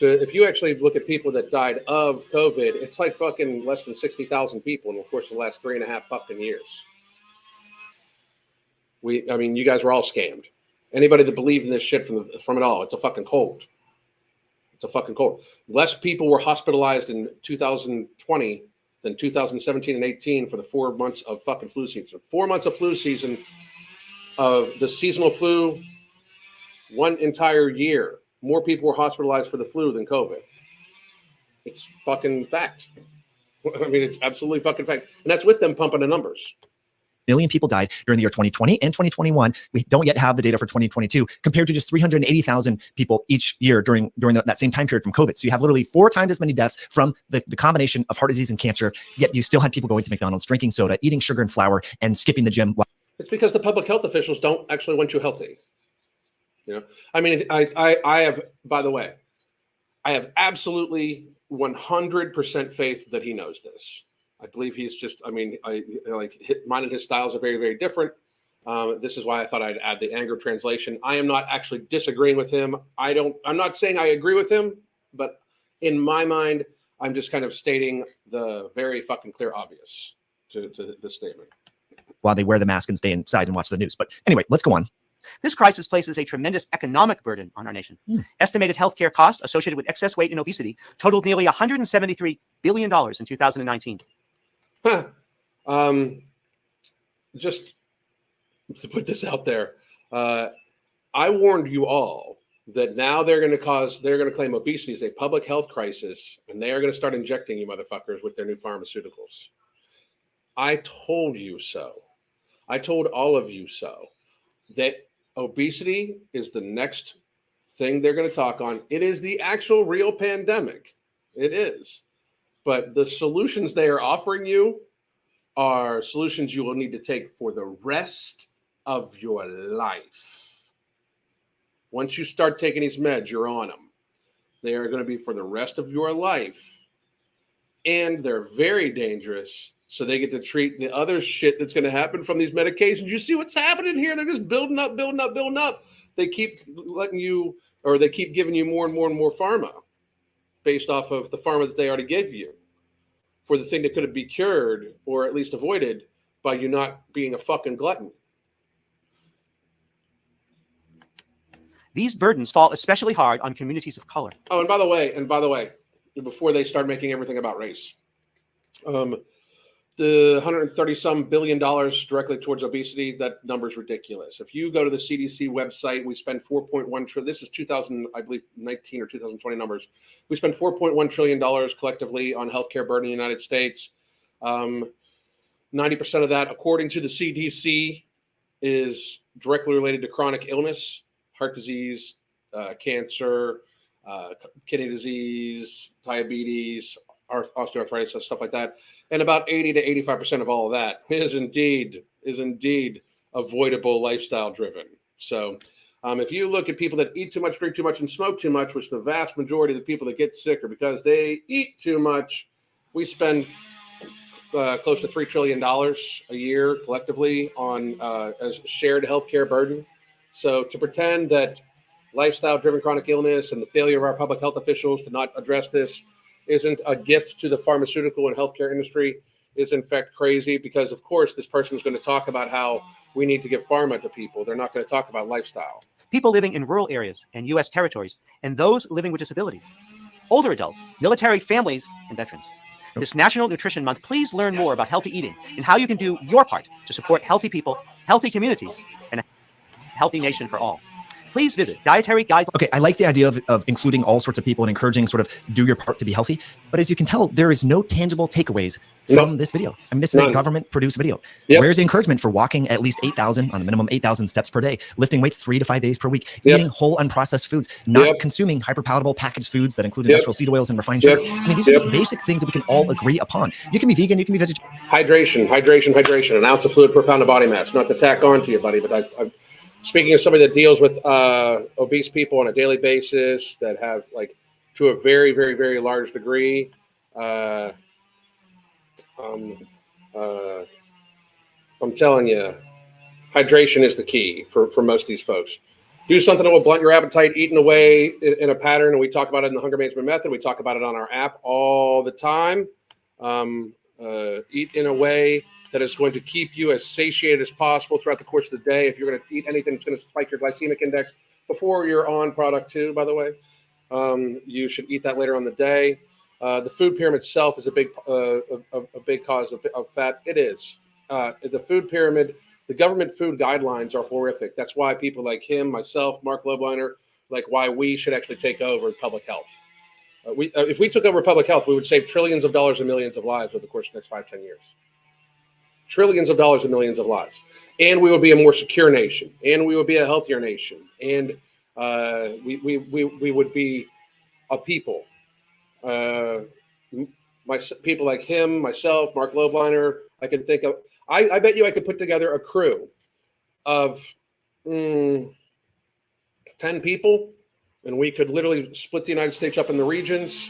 if you actually look at people that died of COVID, it's like fucking less than 60,000 people in the course of the last 3.5 fucking years. You guys were all scammed. Anybody that believed in this shit from it all, it's a fucking cold. It's a fucking cold. Less people were hospitalized in 2020 than 2017 and 18 for the 4 months of fucking flu season. 4 months of flu season of the seasonal flu, one entire year. More people were hospitalized for the flu than COVID. It's fucking fact. It's absolutely fucking fact. And that's with them pumping the numbers. Million people died during the year 2020 and 2021. We don't yet have the data for 2022, compared to just 380,000 people each year during that same time period from COVID. So you have literally 4 times as many deaths from the combination of heart disease and cancer, yet you still had people going to McDonald's, drinking soda, eating sugar and flour, and skipping the gym. It's because the public health officials don't actually want you healthy. I have, by the way, I have absolutely 100% faith that he knows this. I believe he's just, mine and his styles are very, very different. This is why I thought I'd add the anger translation. I am not actually disagreeing with him. I'm not saying I agree with him, but in my mind, I'm just kind of stating the very fucking clear obvious to the statement. While they wear the mask and stay inside and watch the news. But anyway, let's go on. This crisis places a tremendous economic burden on our nation. Estimated healthcare costs associated with excess weight and obesity totaled nearly $173 billion in 2019. Just to put this out there, I warned you all that now they're going to claim obesity is a public health crisis, and they are going to start injecting you motherfuckers with their new pharmaceuticals. I told you so. I told all of you so, that obesity is the next thing they're going to talk on. It is the actual real pandemic. It is. But the solutions they are offering you are solutions you will need to take for the rest of your life. Once you start taking these meds, you're on them. They are going to be for the rest of your life. And they're very dangerous. So they get to treat the other shit that's going to happen from these medications. You see what's happening here? They're just building up. They keep letting you, or they keep giving you more and more and more pharma based off of the pharma that they already gave you for the thing that could be cured or at least avoided by you not being a fucking glutton. These burdens fall especially hard on communities of color. Oh, and by the way, before they start making everything about race, the 130 some billion dollars directly towards obesity, that number is ridiculous. If you go to the CDC website, we spend 4.1 trillion. This is 2000, I believe, 19 or 2020 numbers. We spend 4.1 trillion dollars collectively on healthcare burden in the United States. 90% of that, according to the CDC, is directly related to chronic illness, heart disease, cancer, kidney disease, diabetes, osteoarthritis, stuff like that. And about 80 to 85% of all of that is indeed avoidable, lifestyle driven. So if you look at people that eat too much, drink too much, and smoke too much, which the vast majority of the people that get sick are because they eat too much, we spend close to $3 trillion a year collectively on as shared healthcare burden. So to pretend that lifestyle-driven chronic illness and the failure of our public health officials to not address this isn't a gift to the pharmaceutical and healthcare industry is in fact crazy, because of course this person is going to talk about how we need to give pharma to people. They're not going to talk about lifestyle. People living in rural areas and U.S. territories, and those living with disability, older adults, military families, and veterans. This National Nutrition Month, please learn more about healthy eating and how you can do your part to support healthy people, healthy communities, and a healthy nation for all. Please visit Dietary Guide. Okay, I like the idea of including all sorts of people and encouraging sort of do your part to be healthy. But as you can tell, there is no tangible takeaways from this video. I mean, this is a government-produced video. Where's the encouragement for walking at least 8,000 on the minimum 8,000 steps per day, lifting weights 3 to 5 days per week, eating whole unprocessed foods, not consuming hyper-palatable packaged foods that include industrial seed oils and refined sugar. I mean, these are just basic things that we can all agree upon. You can be vegan, you can be vegetarian. Hydration. An ounce of fluid per pound of body mass. Not to tack on to you, buddy, but I'm speaking of somebody that deals with obese people on a daily basis that have, like, to a very, very, very large degree, I'm telling you, hydration is the key for most of these folks. Do something that will blunt your appetite, eating away in a pattern, and we talk about it in the hunger management method. We talk about it on our app all the time. Eat in a way that is going to keep you as satiated as possible throughout the course of the day. If you're going to eat anything that's going to spike your glycemic index before you're on product 2, by the way, you should eat that later on the day. The food pyramid itself is a big cause of fat. It is. The food pyramid, the government food guidelines are horrific. That's why people like him, myself, Mark Lobliner, like why we should actually take over public health. If we took over public health, we would save trillions of dollars and millions of lives over the course of the next 5-10 years. Trillions of dollars and millions of lives. And we would be a more secure nation. And we would be a healthier nation. And we would be a people. People like him, myself, Mark Lobliner, I can think of. I bet you I could put together a crew of 10 people, and we could literally split the United States up in the regions,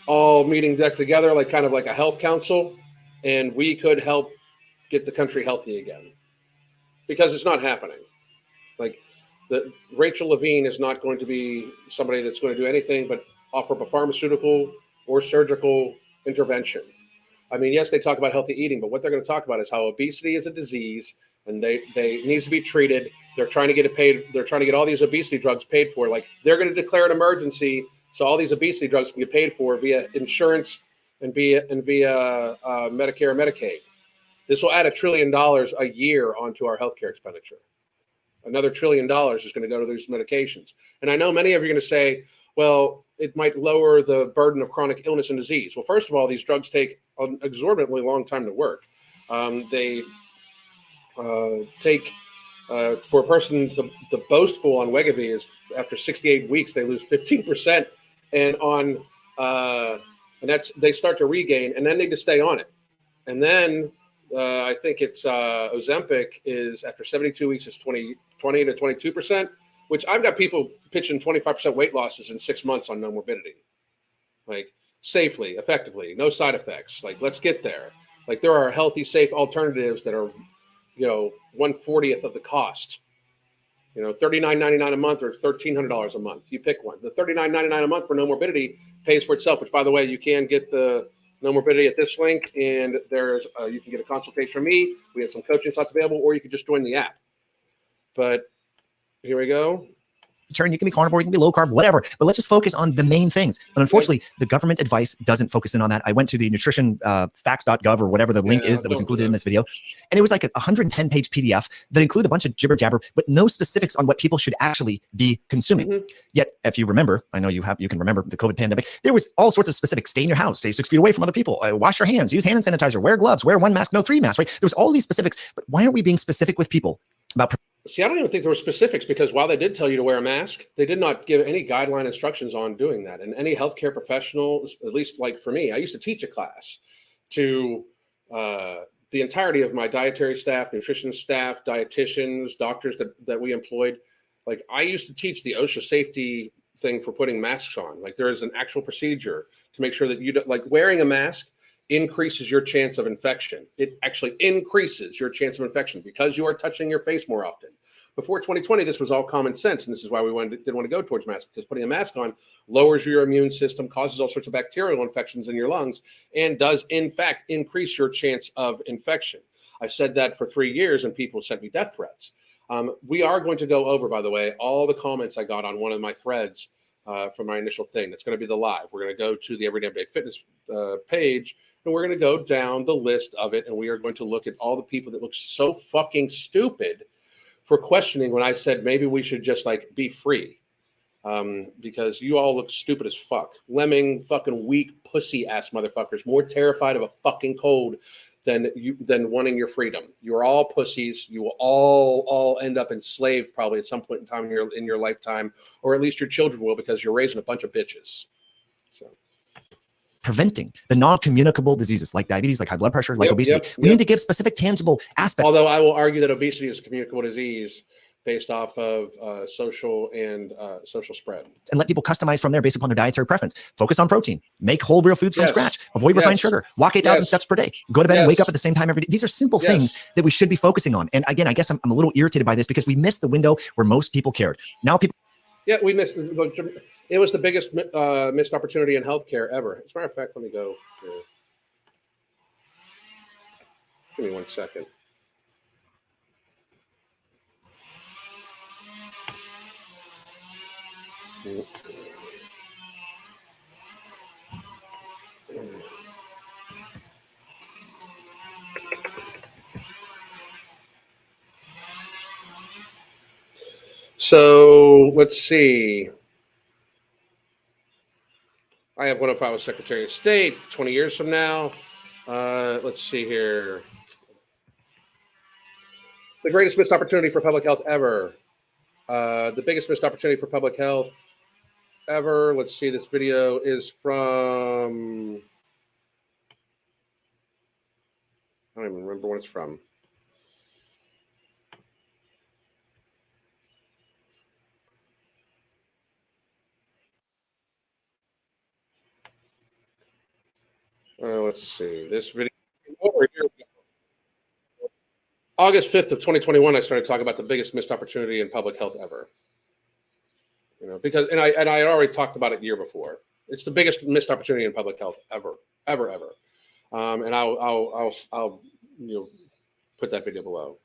all meeting together like kind of like a health council, and we could help get the country healthy again. Because it's not happening. Like, Rachel Levine is not going to be somebody that's going to do anything but offer up a pharmaceutical or surgical intervention. I mean, yes, they talk about healthy eating, but what they're going to talk about is how obesity is a disease and they needs to be treated. They're trying to get it paid. They're trying to get all these obesity drugs paid for. Like, they're going to declare an emergency so all these obesity drugs can get paid for via insurance and via Medicare and Medicaid. This will add $1 trillion a year onto our healthcare expenditure. Another $1 trillion is going to go to these medications. And I know many of you are going to say, well, it might lower the burden of chronic illness and disease. Well, first of all, these drugs take an exorbitantly long time to work. They take, for a person to boastful on Wegovy is after 68 weeks, they lose 15%. And they start to regain, and then they just stay on it. And then I think it's Ozempic is after 72 weeks is 20 to 22%, which I've got people pitching 25% weight losses in 6 months on no morbidity, like safely, effectively, no side effects. Like, let's get there. Like, there are healthy, safe alternatives that are, 1/40th of the cost. $39.99 a month or $1,300 a month. You pick one. The $39.99 a month for no morbidity pays for itself. Which, by the way, you can get the no morbidity at this link, and there's you can get a consultation from me. We have some coaching slots available, or you can just join the app. But here we go. vegetarian, you can be carnivore, you can be low carb, whatever. But let's just focus on the main things. But unfortunately, the government advice doesn't focus in on that. I went to the nutrition facts.gov or whatever the link is that was included in this video. And it was like a 110-page PDF that included a bunch of jibber jabber, but no specifics on what people should actually be consuming. Yet, if you remember, I know you can remember the COVID pandemic, there was all sorts of specifics. Stay in your house, stay 6 feet away from other people, wash your hands, use hand sanitizer, wear gloves, wear 1 mask, no 3 masks, right? There was all these specifics, but why aren't we being specific with people about? See, I don't even think there were specifics, because while they did tell you to wear a mask, they did not give any guideline instructions on doing that. And any healthcare professional, at least like for me, I used to teach a class to the entirety of my dietary staff, nutrition staff, dietitians, doctors that we employed. Like, I used to teach the OSHA safety thing for putting masks on. Like, there is an actual procedure to make sure that you don't, like, wearing a mask increases your chance of infection. It actually increases your chance of infection because you are touching your face more often. Before 2020, this was all common sense, and this is why we didn't want to go towards masks, because putting a mask on lowers your immune system, causes all sorts of bacterial infections in your lungs, and does, in fact, increase your chance of infection. I said that for 3 years, and people sent me death threats. We are going to go over, by the way, all the comments I got on one of my threads from my initial thing. That's going to be the live. We're going to go to the Everyday Day Fitness page, and we're going to go down the list of it, and we are going to look at all the people that look so fucking stupid for questioning when I said maybe we should just like be free, because you all look stupid as fuck. Lemming, fucking weak pussy ass motherfuckers, more terrified of a fucking cold than wanting your freedom. You're all pussies. You will all end up enslaved probably at some point in time in your lifetime, or at least your children will, because you're raising a bunch of bitches. So. Preventing the non-communicable diseases like diabetes, like high blood pressure, like obesity. We need to give specific, tangible aspects. Although I will argue that obesity is a communicable disease based off of social spread. And let people customize from there based upon their dietary preference. Focus on protein. Make whole real foods from scratch. Avoid refined sugar. Walk 8,000 steps per day. Go to bed and wake up at the same time every day. These are simple things that we should be focusing on. And again, I guess I'm a little irritated by this because we missed the window where most people cared. Now people... Yeah, we missed. It was the biggest missed opportunity in healthcare ever. As a matter of fact, let me go here. Give me 1 second. So let's see. I have one if I was Secretary of State 20 years from now. Let's see here. The greatest missed opportunity for public health ever. The biggest missed opportunity for public health ever. Let's see. This video is from... I don't even remember what it's from. Let's see. This video over here. August 5th of 2021, I started talking about the biggest missed opportunity in public health ever. You know, because I had already talked about it the year before. It's the biggest missed opportunity in public health ever. And I'll put that video below.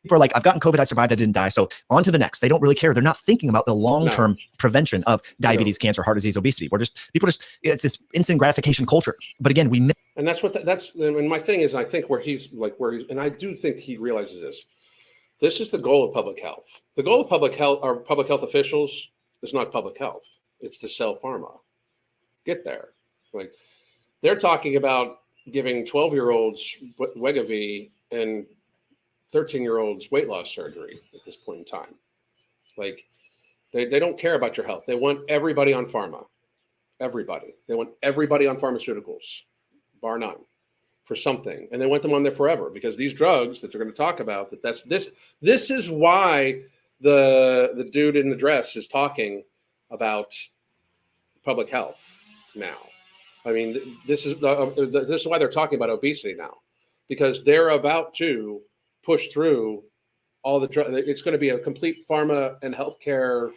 People are like, I've gotten COVID, I survived, I didn't die. So on to the next. They don't really care. They're not thinking about the long-term prevention of diabetes, cancer, heart disease, obesity. It's this instant gratification culture. But again, and and my thing is, I think and I do think he realizes this. This is the goal of public health. The goal of public health officials is not public health. It's to sell pharma. Get there. Like, they're talking about giving 12-year-olds Wegovy and 13-year-olds weight loss surgery at this point in time. Like, they don't care about your health. They want everybody on pharma. Everybody. They want everybody on pharmaceuticals, bar none, for something. And they want them on there forever, because these drugs that they're going to talk about, this is why the dude in the dress is talking about public health now. I mean, this is why they're talking about obesity now, because they're about to push through all the drugs. It's going to be a complete pharma and healthcare,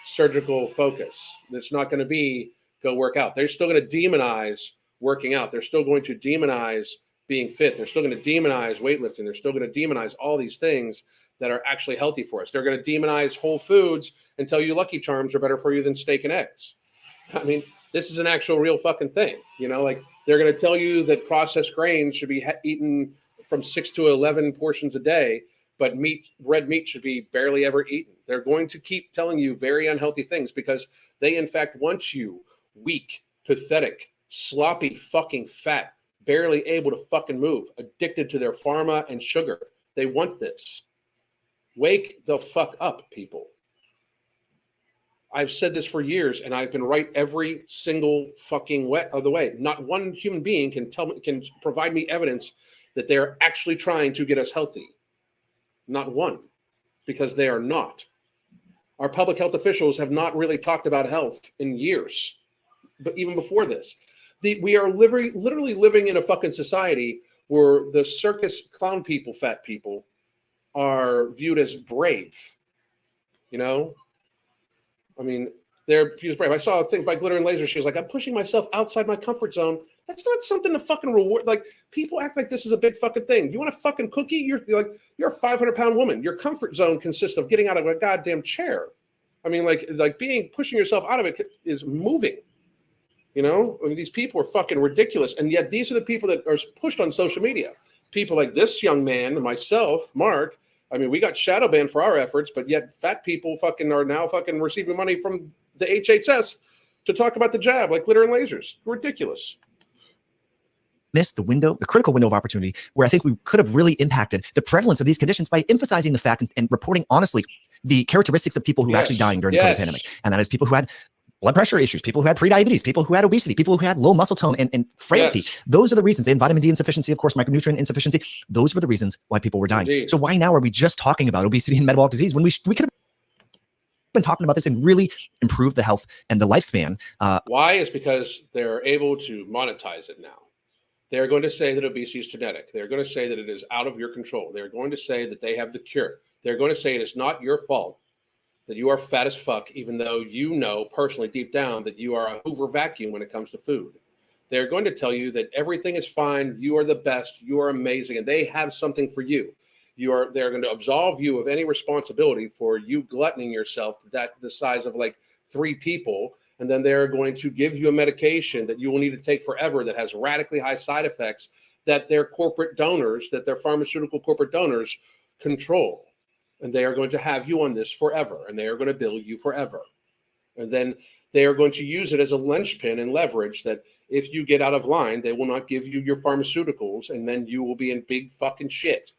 surgical focus. It's not going to be go work out. They're still going to demonize working out. They're still going to demonize being fit. They're still going to demonize weightlifting. They're still going to demonize all these things that are actually healthy for us. They're going to demonize whole foods and tell you Lucky Charms are better for you than steak and eggs. I mean, this is an actual real fucking thing. You know, like they're going to tell you that processed grains should be eaten from 6 to 11 portions a day, but red meat should be barely ever eaten. They're going to keep telling you very unhealthy things because they, in fact, want you weak, pathetic, sloppy, fucking fat, barely able to fucking move, addicted to their pharma and sugar. They want this. Wake the fuck up, people. I've said this for years, and I've been right every single fucking way of the way. Not one human being can provide me evidence that they're actually trying to get us healthy. Not one, because they are not. Our public health officials have not really talked about health in years, but even before this. We are literally living in a fucking society where the circus clown people, fat people, are viewed as brave. You know? I mean, they're viewed as brave. I saw a thing by Glitter and Laser. She was like, I'm pushing myself outside my comfort zone. That's not something to fucking reward. Like, people act like this is a big fucking thing. You want a fucking cookie? You're a 500-pound woman. Your comfort zone consists of getting out of a goddamn chair. I mean, pushing yourself out of it is moving. You know, I mean, these people are fucking ridiculous. And yet these are the people that are pushed on social media. People like this young man, myself, Mark. I mean, we got shadow banned for our efforts, but yet fat people fucking are now fucking receiving money from the HHS to talk about the jab, like Glitter and Lasers. Ridiculous. Missed the critical window of opportunity where I think we could have really impacted the prevalence of these conditions by emphasizing the fact and reporting honestly the characteristics of people who are actually dying during the COVID pandemic. And that is people who had blood pressure issues, people who had prediabetes, people who had obesity, people who had low muscle tone and frailty. Those are the reasons. And vitamin D insufficiency, of course, micronutrient insufficiency. Those were the reasons why people were dying. Indeed. So why now are we just talking about obesity and metabolic disease when we could have been talking about this and really improve the health and the lifespan? Why? Is because they're able to monetize it now. They're going to say that obesity is genetic. They're going to say that it is out of your control. They're going to say that they have the cure. They're going to say it is not your fault that you are fat as fuck, even though you know personally deep down that you are a Hoover vacuum when it comes to food. They're going to tell you that everything is fine. You are the best. You are amazing. And they have something for you. They're going to absolve you of any responsibility for you gluttoning yourself to the size of like 3 people. And then they're going to give you a medication that you will need to take forever that has radically high side effects that their corporate donors, that their pharmaceutical corporate donors control. And they are going to have you on this forever. And they are going to bill you forever. And then they are going to use it as a linchpin and leverage that if you get out of line, they will not give you your pharmaceuticals. And then you will be in big fucking shit.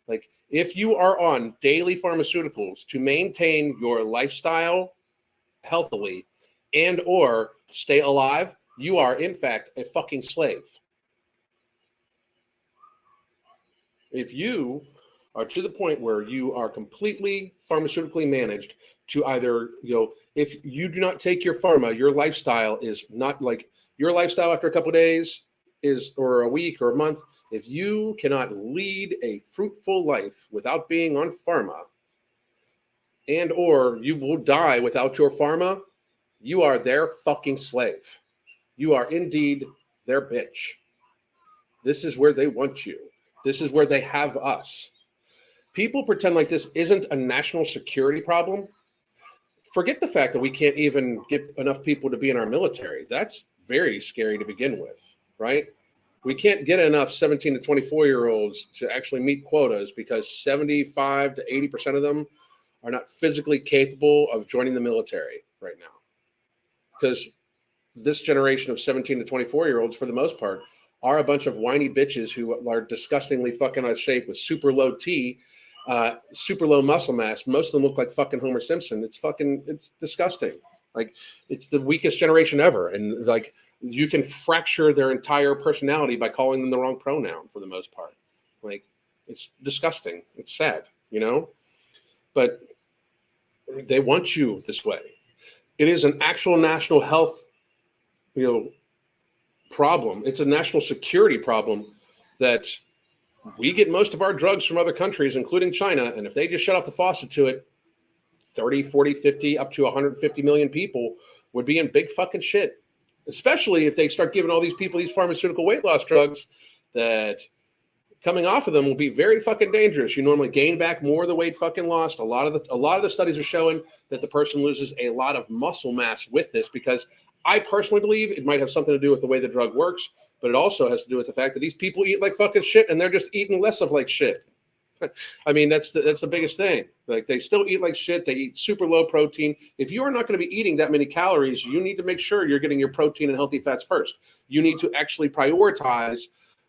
Like if you are on daily pharmaceuticals to maintain your lifestyle healthily and or stay alive, you are in fact a fucking slave. If you are to the point where you are completely pharmaceutically managed to either, if you do not take your pharma, your lifestyle is not like your lifestyle after a couple of days or a week or a month. If you cannot lead a fruitful life without being on pharma and or you will die without your pharma, you are their fucking slave. You are indeed their bitch. This is where they want you. This is where they have us. People pretend like this isn't a national security problem. Forget the fact that we can't even get enough people to be in our military. That's very scary to begin with, right? We can't get enough 17 to 24-year-olds to actually meet quotas because 75 to 80% of them are not physically capable of joining the military right now. Because this generation of 17 to 24-year-olds, for the most part, are a bunch of whiny bitches who are disgustingly fucking out of shape with super low T, super low muscle mass. Most of them look like fucking Homer Simpson. It's disgusting. Like it's the weakest generation ever. And like you can fracture their entire personality by calling them the wrong pronoun for the most part. Like it's disgusting. It's sad, but they want you this way. It is an actual national health, problem. It's a national security problem that we get most of our drugs from other countries, including China. And if they just shut off the faucet to it, 30, 40, 50, up to 150 million people would be in big fucking shit. Especially if they start giving all these people these pharmaceutical weight loss drugs that Coming off of them will be very fucking dangerous. You normally gain back more of the weight fucking lost. A lot of the studies are showing that the person loses a lot of muscle mass with this, because I personally believe it might have something to do with the way the drug works, but it also has to do with the fact that these people eat like fucking shit, and they're just eating less of like shit. I mean, that's the biggest thing. Like, they still eat like shit. They eat super low protein. If you are not going to be eating that many calories, you need to make sure you're getting your protein and healthy fats first. You need to actually prioritize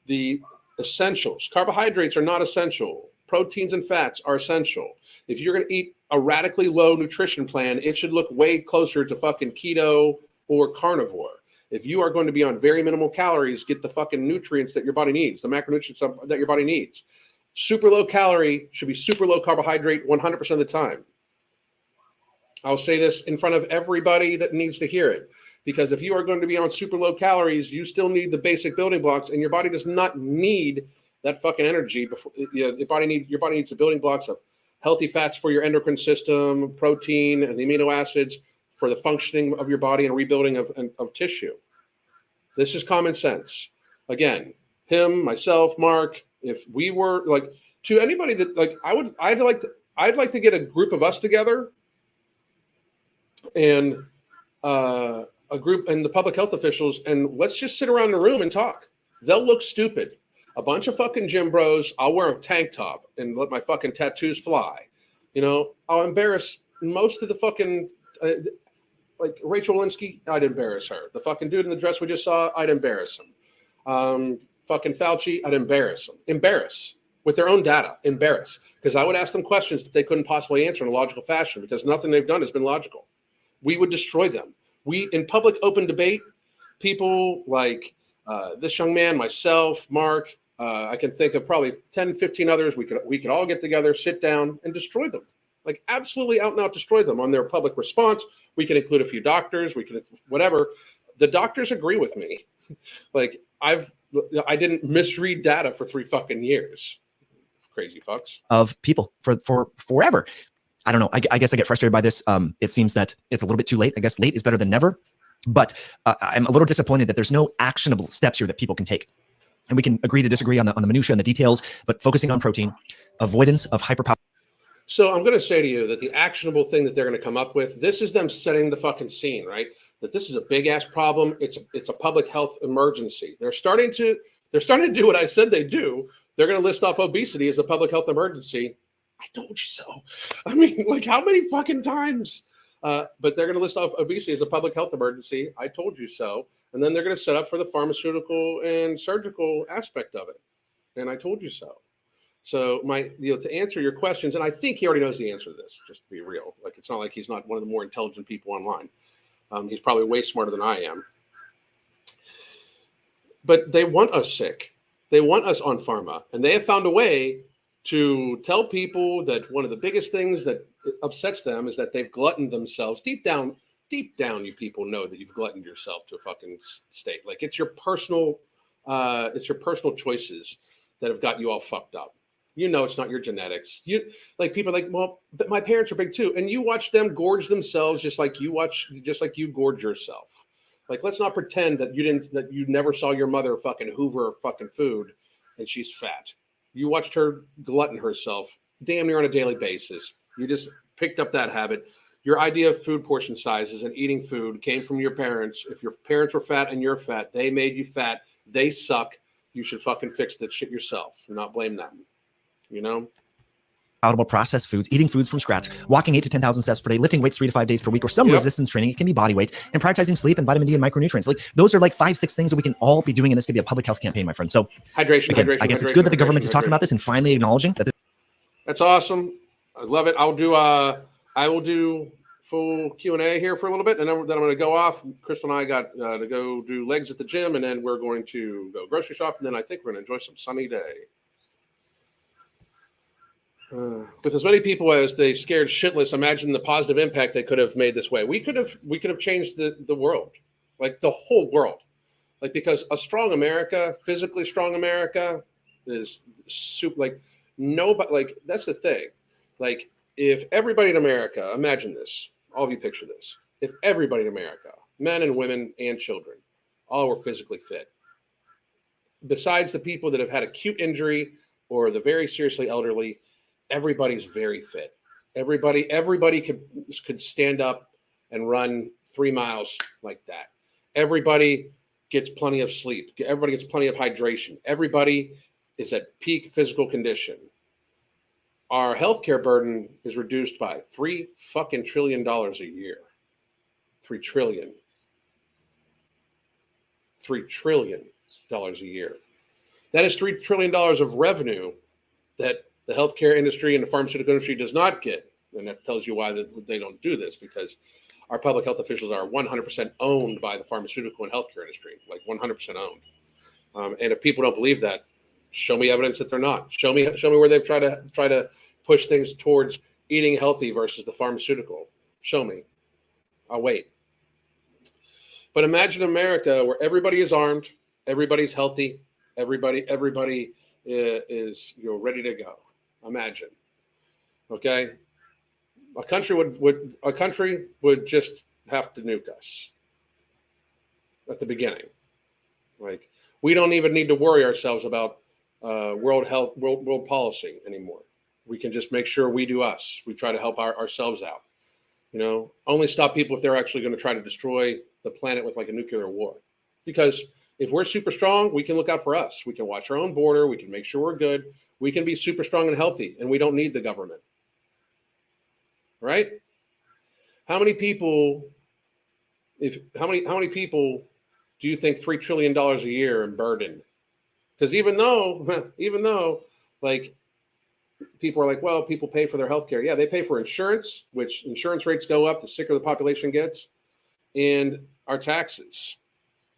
the essentials. Carbohydrates are not essential. Proteins and fats are essential. If you're going to eat a radically low nutrition plan, it should look way closer to fucking keto or carnivore. If you are going to be on very minimal calories, get the fucking nutrients that your body needs, the macronutrients that your body needs. Super low calorie should be super low carbohydrate 100% of the time. I'll say this in front of everybody that needs to hear it, because if you are going to be on super low calories, you still need the basic building blocks, and your body does not need that fucking energy. Before your body needs the building blocks of healthy fats for your endocrine system, protein, and the amino acids for the functioning of your body and rebuilding of tissue. This is common sense. Again, him, myself, Mark. If we were like, to anybody that like, I'd like to get a group of us together, and a group and the public health officials, and let's just sit around the room and talk. They'll look stupid. A bunch of fucking gym bros. I'll wear a tank top and let my fucking tattoos fly. You know, I'll embarrass most of the fucking like Rachel Linsky. I'd embarrass her. The fucking dude in the dress we just saw, I'd embarrass him. Fucking Fauci, I'd embarrass them. Embarrass with their own data. Embarrass, because I would ask them questions that they couldn't possibly answer in a logical fashion, because nothing they've done has been logical. We would destroy them. We, in public open debate, people like this young man, myself, Mark, I can think of probably 10, 15 others. We could all get together, sit down, and destroy them. Like, absolutely out and out destroy them on their public response. We can include a few doctors. We can whatever. The doctors agree with me. Like, I didn't misread data for 3 fucking years. Crazy fucks. Of people for forever. I don't know. I guess I get frustrated by this. It seems that it's a little bit too late. I guess late is better than never. But I'm a little disappointed that there's no actionable steps here that people can take. And we can agree to disagree on the minutia and the details, but focusing on protein, avoidance of hyperpower. So I'm going to say to you that the actionable thing that they're going to come up with, this is them setting the fucking scene, right? That this is a big ass problem. It's a public health emergency. They're starting to do what I said they do. They're going to list off obesity as a public health emergency. I told you so. I mean, like, how many fucking times? But they're going to list off obesity as a public health emergency. I told you so. And then they're going to set up for the pharmaceutical and surgical aspect of it. And I told you so. So to answer your questions, and I think he already knows the answer to this, just to be real. Like, it's not like he's not one of the more intelligent people online. He's probably way smarter than I am. But they want us sick. They want us on pharma. And they have found a way to tell people that one of the biggest things that upsets them is that they've gluttoned themselves. Deep down, you people know that you've gluttoned yourself to a fucking state. Like, it's your personal choices that have got you all fucked up. You know, it's not your genetics. Like, people are like, well, but my parents are big too. And you watch them gorge themselves just like you gorge yourself. Like, let's not pretend that you never saw your mother fucking hoover fucking food and she's fat. You watched her glutton herself damn near on a daily basis. You just picked up that habit. Your idea of food portion sizes and eating food came from your parents. If your parents were fat and you're fat, they made you fat. They suck. You should fucking fix that shit yourself and not blame them. You know? Palatable processed foods, eating foods from scratch, walking 8 to 10,000 steps per day, lifting weights 3 to 5 days per week, or some resistance training. It can be body weight, and prioritizing sleep and vitamin D and micronutrients. Like, those are like 5-6 things that we can all be doing, and this could be a public health campaign, my friend. So hydration. I guess it's good that the government is talking about this and finally acknowledging that. That's awesome. I love it. I will do full Q&A here for a little bit, and then I'm going to go off. Crystal and I got to go do legs at the gym, and then we're going to go grocery shop, and then I think we're going to enjoy some sunny day. With as many people as they scared shitless, imagine the positive impact they could have made this way. We could have changed the world, like the whole world, like, because a strong America, physically strong America, is super. Like, nobody. Like, that's the thing. Like, if everybody in America, imagine this, all of you picture this. If everybody in America, men and women and children, all were physically fit, besides the people that have had acute injury or the very seriously elderly, everybody's very fit. Everybody could stand up and run 3 miles like that. Everybody gets plenty of sleep. Everybody gets plenty of hydration. Everybody is at peak physical condition. Our healthcare burden is reduced by $3 trillion a year. $3 trillion. $3 trillion a year. That is $3 trillion of revenue that the healthcare industry and the pharmaceutical industry does not get. And that tells you why they don't do this, because our public health officials are 100% owned by the pharmaceutical and healthcare industry, like 100% owned. And if people don't believe that, show me evidence that they're not. Show me where they've tried to push things towards eating healthy versus the pharmaceutical. Show me. I'll wait. But imagine America where everybody is armed, everybody's healthy, everybody is ready to go. Imagine. Okay? A country would just have to nuke us at the beginning. Like, we don't even need to worry ourselves about world policy anymore. We can just make sure we do us. We try to help ourselves out. Only stop people if they're actually going to try to destroy the planet with like a nuclear war. Because if we're super strong, we can look out for us. We can watch our own border. We can make sure we're good. We can be super strong and healthy, and we don't need the government. Right? How many people do you think $3 trillion a year in burden? Because even though like people are like, well, people pay for their health care. Yeah, they pay for insurance, which insurance rates go up the sicker the population gets, and our taxes.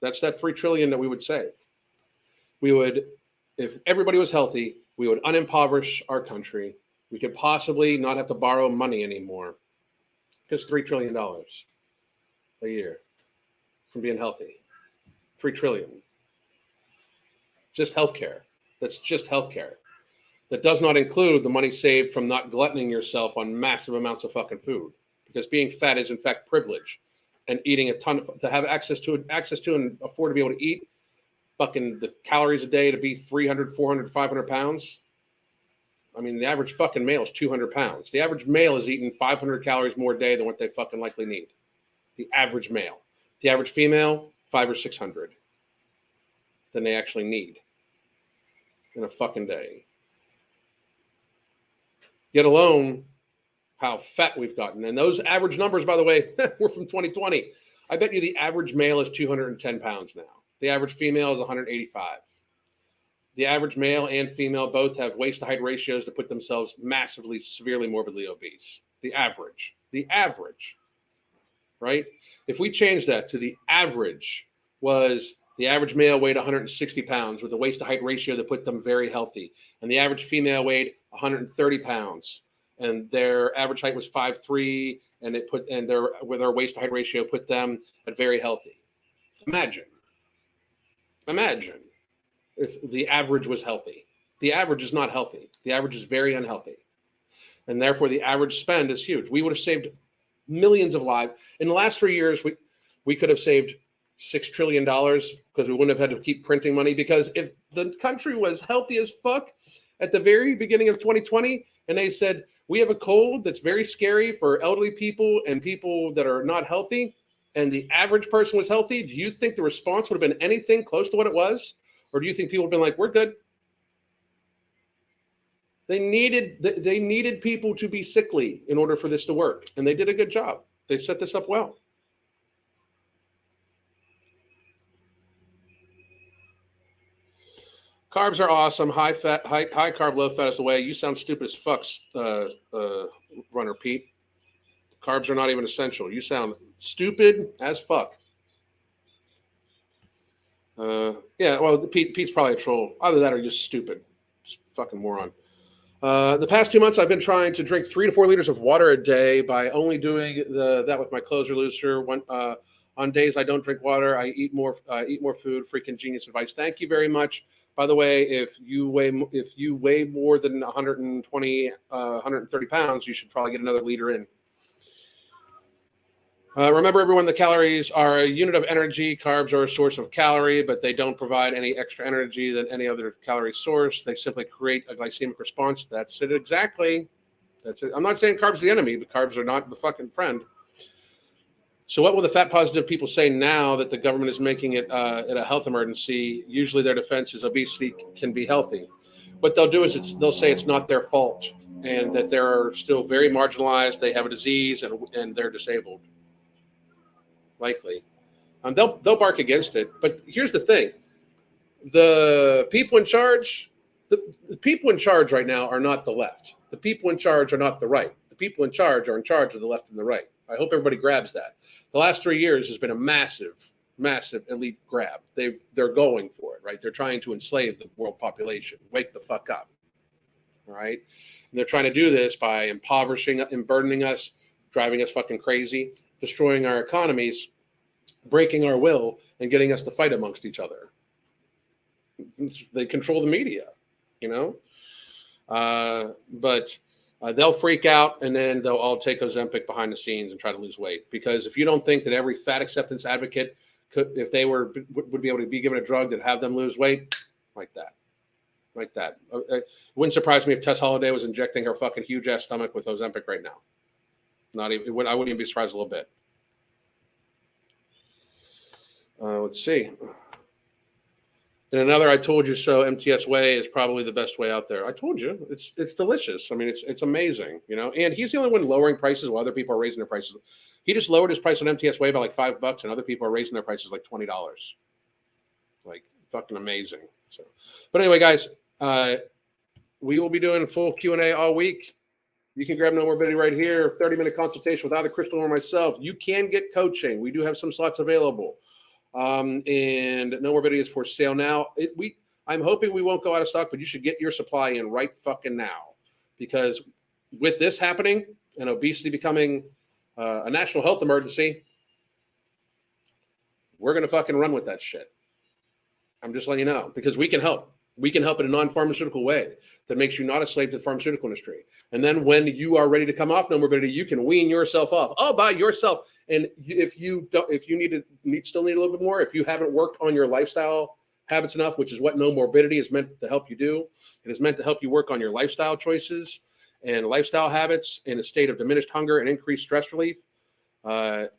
That's that $3 trillion that we would save. If everybody was healthy, we would unimpoverish our country. We could possibly not have to borrow money anymore, because $3 trillion a year from being healthy. $3 trillion. Just healthcare. That's just healthcare. That does not include the money saved from not gluttoning yourself on massive amounts of fucking food, because being fat is in fact privilege, and eating a ton to have access to and afford to be able to eat fucking the calories a day to be 300, 400, 500 pounds. I mean, the average fucking male is 200 pounds. The average male is eating 500 calories more a day than what they fucking likely need. The average male. The average female, 500 or 600 than they actually need in a fucking day. Yet alone, how fat we've gotten. And those average numbers, by the way, were from 2020. I bet you the average male is 210 pounds now. The average female is 185. The average male and female both have waist to height ratios that put themselves massively, severely, morbidly obese. The average, right? If we change that to the average was the average male weighed 160 pounds with a waist to height ratio that put them very healthy. And the average female weighed 130 pounds and their average height was 5'3", and their waist to height ratio put them at very healthy. Imagine if the average was healthy. The average is not healthy. The average is very unhealthy. And therefore the average spend is huge. We would have saved millions of lives. In the last 3 years, we could have saved $6 trillion because we wouldn't have had to keep printing money. Because if the country was healthy as fuck at the very beginning of 2020, and they said, we have a cold that's very scary for elderly people and people that are not healthy, and the average person was healthy, do you think the response would have been anything close to what it was? Or do you think people would have been like, we're good? They needed people to be sickly in order for this to work. And they did a good job. They set this up well. Carbs are awesome. High carb, low fat is the way. You sound stupid as fuck, Runner Pete. Carbs are not even essential. You sound stupid as fuck. Yeah, well, Pete's probably a troll. Either that or you're just stupid. Just fucking moron. The past 2 months, I've been trying to drink 3 to 4 liters of water a day by only doing that with my clothes are looser. On days I don't drink water, I eat more food. Freaking genius advice. Thank you very much. By the way, if you weigh more than 120, 130 pounds, you should probably get another liter in. Remember, everyone, the calories are a unit of energy. Carbs are a source of calorie, but they don't provide any extra energy than any other calorie source. They simply create a glycemic response. That's it exactly. That's it. I'm not saying carbs are the enemy, but carbs are not the fucking friend. So what will the fat positive people say now that the government is making it a health emergency? Usually their defense is obesity can be healthy. What they'll do is they'll say it's not their fault and that they're still very marginalized. They have a disease and they're disabled. Likely. They'll bark against it. But here's the thing. The people in charge, the people in charge right now are not the left. The people in charge are not the right. The people in charge are in charge of the left and the right. I hope everybody grabs that. The last 3 years has been a massive, massive elite grab. They're going for it, right? They're trying to enslave the world population. Wake the fuck up. All right. And they're trying to do this by impoverishing and burdening us, driving us fucking crazy, destroying our economies, breaking our will, and getting us to fight amongst each other. They control the media, you know? But they'll freak out and then they'll all take Ozempic behind the scenes and try to lose weight. Because if you don't think that every fat acceptance advocate could, if they would be able to be given a drug that have them lose weight, like that. It wouldn't surprise me if Tess Holliday was injecting her fucking huge ass stomach with Ozempic right now. I wouldn't even be surprised a little bit. Let's see. And another, I told you so. MTS Whey is probably the best way out there. I told you, it's delicious. I mean, it's amazing, you know. And he's the only one lowering prices while other people are raising their prices. He just lowered his price on MTS Whey by like $5, and other people are raising their prices like $20. Like fucking amazing. So, but anyway, guys, we will be doing a full Q&A all week. You can grab No Morbidity right here. 30-minute consultation with either Crystal or myself. You can get coaching. We do have some slots available. And No Morbidity is for sale now. I'm hoping we won't go out of stock, but you should get your supply in right fucking now, because with this happening and obesity becoming a national health emergency, we're gonna fucking run with that shit. I'm just letting you know, because we can help. We can help in a non-pharmaceutical way that makes you not a slave to the pharmaceutical industry. And then when you are ready to come off No Morbidity, you can wean yourself off all by yourself. And if you still need a little bit more, if you haven't worked on your lifestyle habits enough, which is what No Morbidity is meant to help you do, it is meant to help you work on your lifestyle choices and lifestyle habits in a state of diminished hunger and increased stress relief.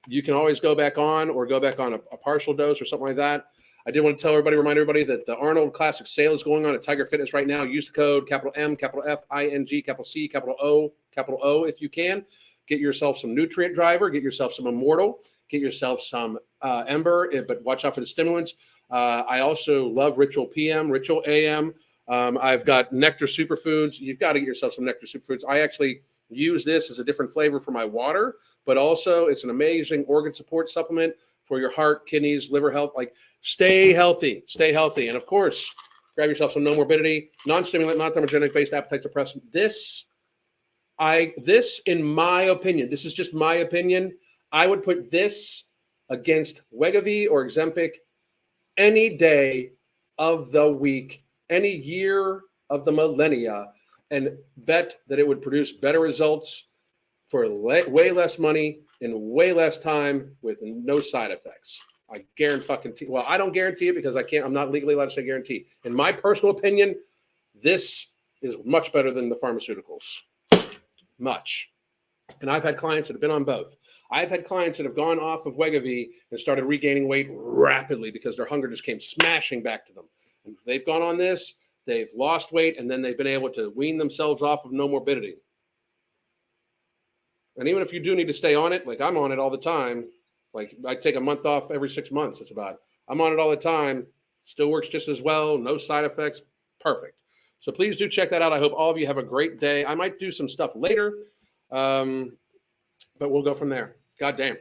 You can always go back on a partial dose or something like that. I did want to remind everybody that the Arnold Classic sale is going on at Tiger Fitness right now. Use the code capital M, capital F, ING, capital C, capital O if you can. Get yourself some Nutrient Driver, get yourself some Immortal, get yourself some Ember, but watch out for the stimulants. I also love Ritual PM, Ritual AM. I've got Nectar Superfoods. You've got to get yourself some Nectar Superfoods. I actually use this as a different flavor for my water, but also it's an amazing organ support supplement for your heart, kidneys, liver health. Like, stay healthy. And of course, grab yourself some No Morbidity, non-stimulant, non-thermogenic based appetite suppressant. This, in my opinion, this is just my opinion, I would put this against Wegovy or Ozempic any day of the week, any year of the millennia, and bet that it would produce better results for way less money in way less time with no side effects. I guarantee. Well, I don't guarantee it because I'm not legally allowed to say guarantee. In my personal opinion, this is much better than the pharmaceuticals. Much. And I've had clients that have been on both. I've had clients that have gone off of Wegovy and started regaining weight rapidly because their hunger just came smashing back to them. And they've gone on this, they've lost weight, and then they've been able to wean themselves off of No Morbidity. And even if you do need to stay on it, like I'm on it all the time, like I take a month off every 6 months, I'm on it all the time, still works just as well, no side effects, perfect. So please do check that out. I hope all of you have a great day. I might do some stuff later, but we'll go from there. God damn.